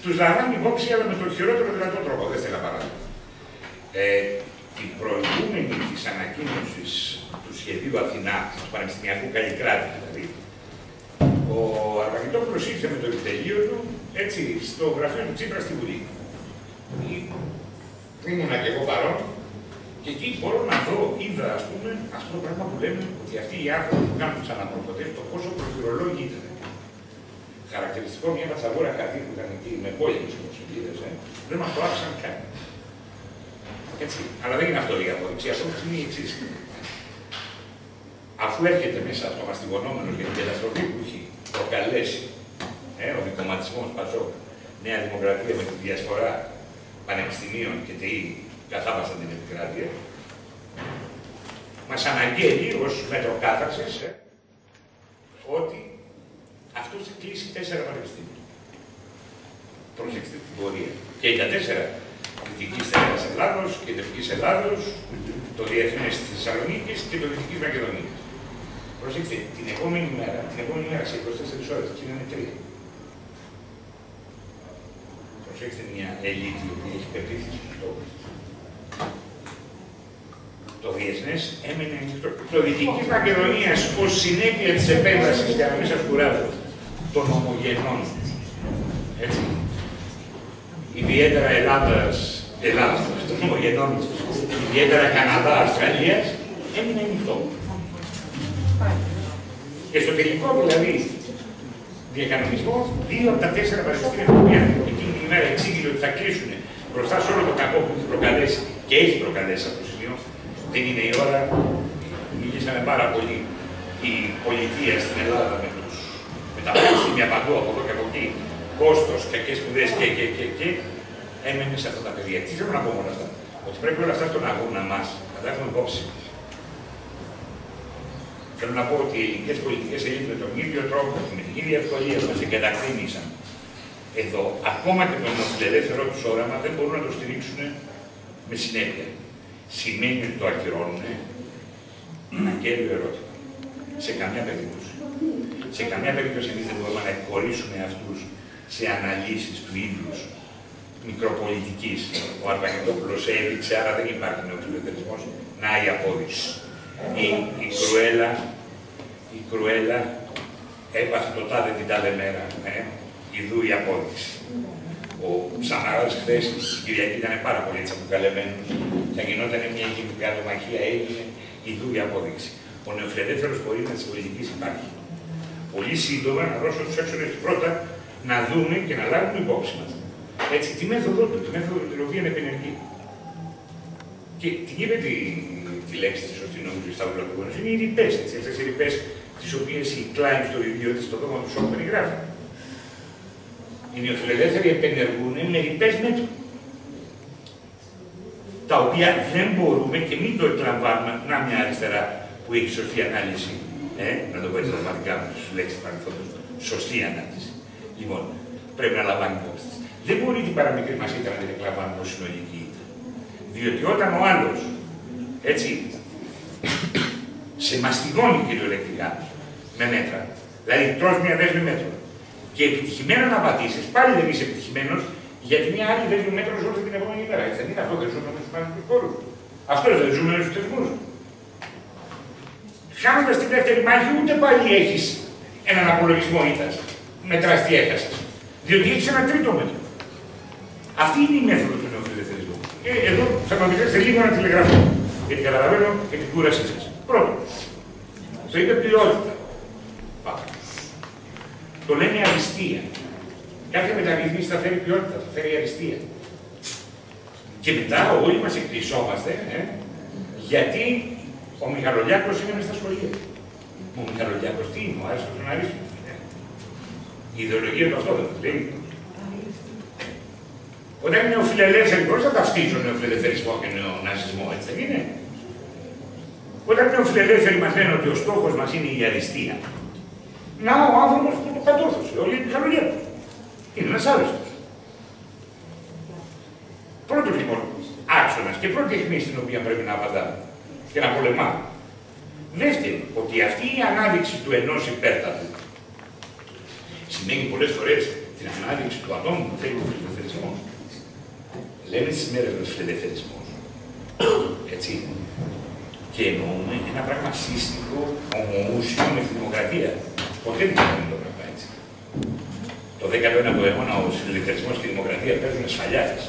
Τους λαμβάνει υπόψη, αλλά με τον χειρότερο δυνατό τρόπο. Δέστε ένα παράδειγμα. Την προηγούμενη της ανακοίνωσης του σχεδίου Αθηνά, του Πανεπιστημιακού Καλλικράτη δηλαδή, ο Αρβανιτόπουλος ήρθε με το επιτελείο του, έτσι, στο γραφείο του Τσίπρα στη Βουλή. Ήμουνα και εγώ παρόν, και εκεί μπορώ να δω, είδα, ας πούμε, αυτό το πράγμα που λέμε ότι αυτοί οι άνθρωποι που κάνουν τις αναπροσωπές, το πόσο προφυρολόγοι ήταν. Χαρακτηριστικό μια πατσαβούρα χαρτί που ήταν εκεί με πόλεμους υποσυλλίδες, δεν μας το άφησαν καν. Έτσι. Αλλά δεν είναι αυτό η απόδειξη. Η απόδειξη είναι η εξής. Αφού έρχεται μέσα στο μαστιγωνόμενο για την καταστροφή που έχει προκαλέσει ο δικομματισμός Πασόκ, Νέα Δημοκρατία με τη διασπορά πανεπιστημίων και ΤΕΗ καθάβασαν την επικράτεια, μας αναγγέλει ως μέτρο κάθαρσης ότι αυτό θα κλείσει 4 πανεπιστήμια. Προσέξτε την πορεία. Και τα 4 Δυτικής Ελλάδος, Κεντρικής Ελλάδος, το Διεθνές της Θεσσαλονίκης και το Δυτικής Μακεδονίας. Προσέξτε, την επόμενη μέρα σε 24 ώρες, και είναι 3. Προσέξτε μια ελίτ η οποία έχει πεποίθηση στους στόχους. Το Διεθνές έμενε ανοιχτό. Το Δυτικής Μακεδονίας ως συνέπεια της επέμβασης, για να μην σας κουράζω, των ομογενών. Έτσι. Ιδιαίτερα Ελλάδας, των ομογενών, ιδιαίτερα Καναδά, Αυστραλίας, έμεινε ανοιχτό. Και στο τελικό δηλαδή διακανονισμό, 2 από τα 4 πανεπιστήμια που εκείνη την ημέρα εξήγηλε ότι θα κλείσουν μπροστά σε όλο το κακό που έχει προκαλέσει και έχει προκαλέσει από το σημείο, δεν είναι η ώρα. Μιλήσαμε πάρα πολύ η πολιτεία στην Ελλάδα με τα πανεπιστήμια παντού από εδώ και από εκεί. Κόστος, κακές σπουδές και έμενε σε αυτά τα παιδιά. Τι θέλω να πω όλα αυτά? Ότι πρέπει όλα αυτά στον αγώνα μας να τα έχουμε υπόψη. Θέλω να πω ότι οι ελληνικές πολιτικές ελίτ με τον ίδιο τρόπο, με την ίδια ευκολία μας εγκατακτήνησαν. Εδώ, ακόμα και το νεοφιλελεύθερο τους όραμα δεν μπορούν να το στηρίξουν με συνέπεια. Σημαίνει ότι το ακυρώνουν ένα κέριο ερώτημα. Σε καμιά περίπτωση. Σε καμιά περίπτωση εμείς δεν μπορούμε να εκχωρήσουμε αυτούς σε αναλύσεις του ίδιους μικροπολιτικής. Ο Αρπαγετόπουλος έδειξε, άρα δεν υπάρχει νεοφιλελευθερισμός. Να η απόδειξη. Η Κρουέλα έπαθε το τάδε την τάδε μέρα. Ιδού η απόδειξη. Ο Σαμαράς χθες, η Κυριακή ήταν πάρα πολύ έτσι αποκαλεμένος. Θα γινόταν μια γυναικαλομαχία, έγινε ιδού η απόδειξη. Ο νεοφιλελεύθερος πορεία της πολιτικής υπάρχει. Πολύ σύντομα να δώσω τους έξοδες πρώτα να δούμε και να λάβουμε υπόψη μας. Έτσι, τη μέθοδο του, τη μέθοδο την οποία είναι επενεργή. Και την είπε τη λέξη τη σωστή νομίζω στα ουλαπηγόνες, είναι οι ρηπές, έτσι, αυτές οι ρηπές τις οποίες η Κλάιν στο βιβλίο της στο δόγμα του Σόκ περιγράφει. Οι νεοφιλελεύθεροι επενεργούν με ρηπές μέτρου. Τα οποία δεν μπορούμε και μην το εκλαμβάνουμε, να μια αριστερά που έχει σωστή ανάλυση, να το πω έτσι δραματικά με τις λέξεις παρελθόντος, σωστή ανάλυση. Λοιπόν, πρέπει να λαμβάνει υπόψη της. Δεν μπορεί την παραμικρή μας ήττα να την εκλαμβάνουμε ως συνολική ήττα. Διότι όταν ο άλλος, έτσι, σε μαστιγώνει κυριολεκτικά με μέτρα, δηλαδή τρως μια δέσμη μέτρων, και επιτυχημένα να πατήσεις, πάλι δεν είσαι επιτυχημένος, γιατί μια άλλη δέσμη μέτρων ζούσε την επόμενη μέρα. Έτσι δεν είναι αυτό, δεν ζούμε στους πανεπιστημίους χώρους. Αυτό δεν ζούμε στους θεσμούς. Χάνοντας τη δεύτερη μάχη, ούτε πάλι έχεις έναν απολογισμό ήττας. Μετράς τι έχασες. Διότι έχεις ένα τρίτο μέτρο. Αυτή είναι η μέθοδος του νεοφιλελευθερισμού. Και εδώ θα μου επιτρέψετε λίγο να τηλεγραφώ, γιατί καταλαβαίνω και την κούρασή σας. Πρώτον, το είπε ποιότητα. Το λένε αριστεία. Κάθε μεταρρύθμιση θα φέρει ποιότητα, θα φέρει αριστεία. Και μετά όλοι μας εκπλησόμαστε, γιατί ο Μιχαλολιάκος είναι μες στα σχολεία. Ο Μιχαλολιάκος τι είναι, ο Άριστος τον Αρίστο. Η ιδεολογία του αυτό δεν το λέει. Όταν είναι νεοφιλελεύθεροι, μπορείς να ταυτίζουν νεοφιλελευθερισμό και νεοναζισμό, έτσι δεν είναι. Όταν είναι νεοφιλελεύθεροι μας λένε ότι ο στόχος μας είναι η αριστεία, να ο άνθρωπος που το κατόρθωσε, όλη η Μιχαλολιάκος. Είναι ένας άρεστος. Πρώτος λοιπόν άξονας και πρώτη αιχμή στην οποία πρέπει να απαντάμε και να πολεμάμε. Δεύτερη, ότι αυτή η ανάδειξη του ενός υπέρτατου σημαίνει πολλές φορές την ανάδειξη του ατόμου που θέλει ο φιλελευθερισμός. Λέμε στις μέρες μας φιλελευθερισμός. Έτσι. Και εννοούμε ένα πράγμα σύστοιχο, ομοούσιο με τη δημοκρατία. Ποτέ δεν κάνει το πράγμα έτσι. Το 19ο αιώνα ο φιλελευθερισμός και η δημοκρατία παίζουν σφαλιάδες.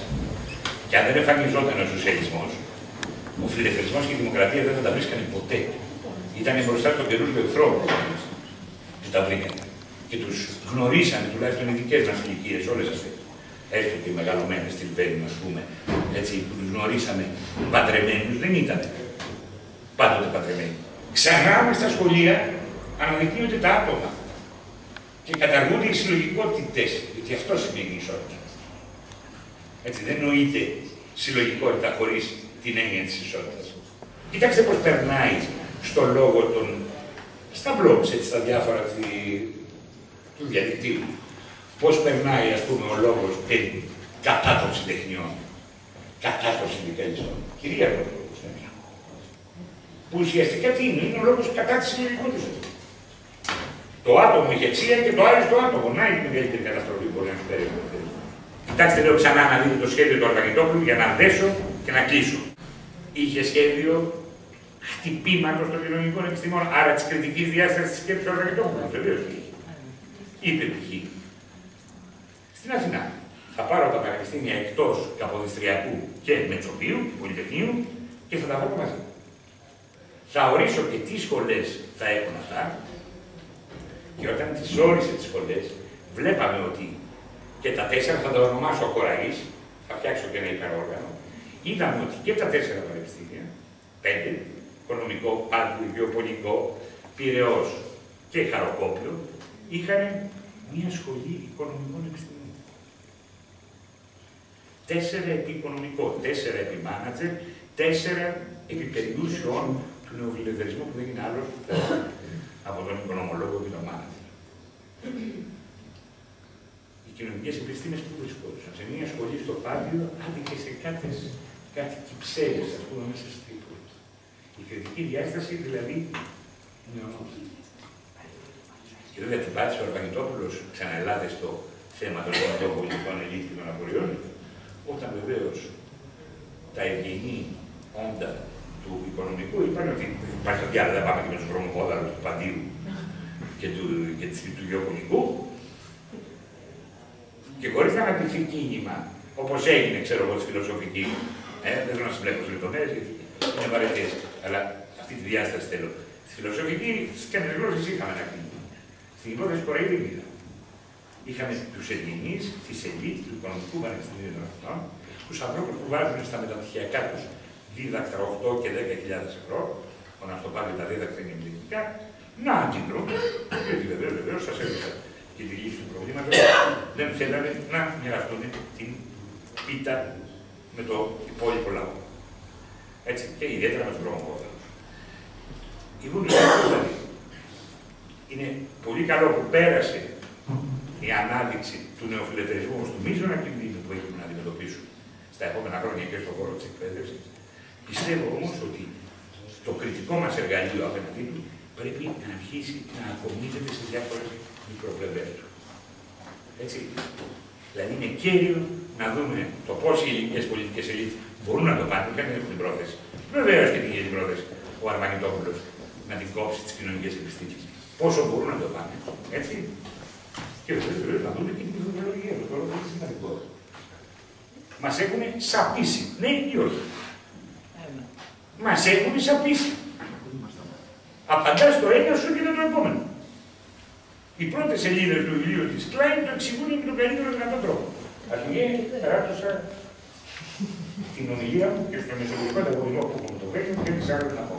Και αν δεν εμφανιζόταν ο σοσιαλισμός, ο φιλελευθερισμός και η δημοκρατία δεν θα τα βρίσκανε ποτέ. Ήταν μπροστά στον καινούργιο εχθρό που τα βρήκανε. Και τους γνωρίσανε, τουλάχιστον οι δικές μας ηλικίες, όλες αυτές. Έστω και οι μεγαλωμένες στη Λιβέρνη, ας πούμε, έτσι, που τους γνωρίσαμε παντρεμένους, δεν ήταν πάντοτε παντρεμένοι. Ξανά μες στα σχολεία αναδεικνύονται τα άτομα και καταργούνται οι συλλογικότητες, γιατί αυτό σημαίνει η ισότητα. Έτσι, δεν νοείται συλλογικότητα χωρίς την έννοια της ισότητας. Κοιτάξτε πώς περνάει στο λόγο των, στα blogs, έτσι, στα διάφορα του διαδικτύου. Πώς περνάει, ας πούμε, ο λόγος κατά των συντεχνιών, κατά των συνδικαλιστών. Κυρίαρχο λόγος. Που ουσιαστικά τι είναι ο λόγος κατά της συλλογικότητας. Το άτομο έχει αξία και το άριστο άτομο. Να είναι η μεγαλύτερη καταστροφή που μπορεί να σου φέρει. Κοιτάξτε, λέω ξανά να δείτε το σχέδιο του Αρπαγετόπουλου για να δέσω και να κλείσω. Είχε σχέδιο χτυπήματος των κοινωνικών επιστημών, άρα της κριτικής διάστασης της σκέψης του Αρπαγετόπουλου. Βεβαίως και είχε. Είπε π.χ. Στην Αθηνά θα πάρω τα πανεπιστήμια εκτός Καποδιστριακού και Μετσοπίου, Πολυτεχνείου και θα τα βάλω μαζί. Θα ορίσω και τι σχολές θα έχουν αυτά και όταν τις όρισε τις σχολές, βλέπαμε ότι και τα 4 θα τα ονομάσω Κοραής, θα φτιάξω και ένα υπερόργανο. Είδαμε ότι και τα 4 πανεπιστήμια, 5, Οικονομικό, Πάντου, Γεωπολικό, Πειραιώς και Χαροκόπιο, είχαν μια σχολή οικονομικών επιστημών. 4 επί οικονομικό, 4 επί μάνατζερ, 4 επιπεριούσεων του νεοφιλελευθερισμού που δεν είναι άλλο από τον οικονομολόγο και τον Μάνατζερ. Οι κοινωνικές επιστήμες που βρισκόντουσαν σε μια σχολή στο Πάντιο, άντε και σε κάτι κυψέλες, ας πούμε, μέσα στη Τρίπολη. Η κριτική διάσταση δηλαδή μειωνόταν. Και βέβαια την πάτησε ο Αρβανιτόπουλος, ξαναελάτε στο θέμα των πολιτικών ελίτ και των απορριών, όταν βεβαίως τα ευγενή όντα του οικονομικού είπαν ότι υπάρχει το διάλογο, δεν πάμε και με τους βρωμοπόδαρους του Παντίου και του γεωπολικού. Και χωρίς να αναπτυχθεί κίνημα, όπως έγινε, ξέρω εγώ, στη φιλοσοφική, δεν θέλω να σας βλέπω στις λεπτομέρειες, γιατί είναι βαρετές, αλλά αυτή τη διάσταση θέλω. Στη φιλοσοφική, στις κέντρες γλώσσες είχαμε ένα κίνημα. Στην υπόθεση Κοραή δεν είδα. Είχαμε τους Ελληνείς, τις ελίτ του Οικονομικού Πανεπιστημίου των Αθηνών, τους ανθρώπους που βάζουν στα μεταπτυχιακά τους δίδακτρα 8 και 10.000 ευρώ, ο Ναυτοπάλη τα δίδακτρα είναι εμπληκτικά, να αντιδρούν, γιατί βεβαίως σας έδωσα και τη λύση του προβλήματος, δεν θέλανε να μοιραστούν την πίτα με το υπόλοιπο λαό. Έτσι, και ιδιαίτερα με τους βρωμοπόδαρους. Η Βουλή δηλαδή είναι πολύ καλό που πέρασε η ανάδειξη του νεοφιλελευθερισμού ως του μείζωνα κινδύνου που έχουμε να αντιμετωπίσουμε στα επόμενα χρόνια και στον χώρο της εκπαίδευσης. Πιστεύω όμως ότι το κριτικό μας εργαλείο απέναντί του πρέπει να αρχίσει να ακομίζεται σε διάφορες μικροπλευρές του. Έτσι. Δηλαδή είναι κέριο να δούμε το πώς οι ελληνικές πολιτικές ελίτ μπορούν να το πάνε, και αν έχουν την πρόθεση. Βεβαίως και την είχε την πρόθεση ο Αρβανιτόπουλος να την κόψει τις κοινωνικές επιστήμες. Πόσο μπορούν να το πάνε. Έτσι. Και βεβαίως να δούμε και την ιδεολογία του. Τώρα είναι σημαντικό. Μας έχουν σαπίσει. Ναι ή όχι. Μας έχουν σαπίσει. Απαντά στο ένα σου και το επόμενο. Οι πρώτες σελίδες του βιβλίου της Κλάιν το εξηγούν με τον καλύτερο δυνατό τρόπο. Αρχηγέ, περάτωσα την ομιλία μου και στο μεσογειακό ανταγωνισμό που μου το βρέχει και δεν ξέρω τι να πω.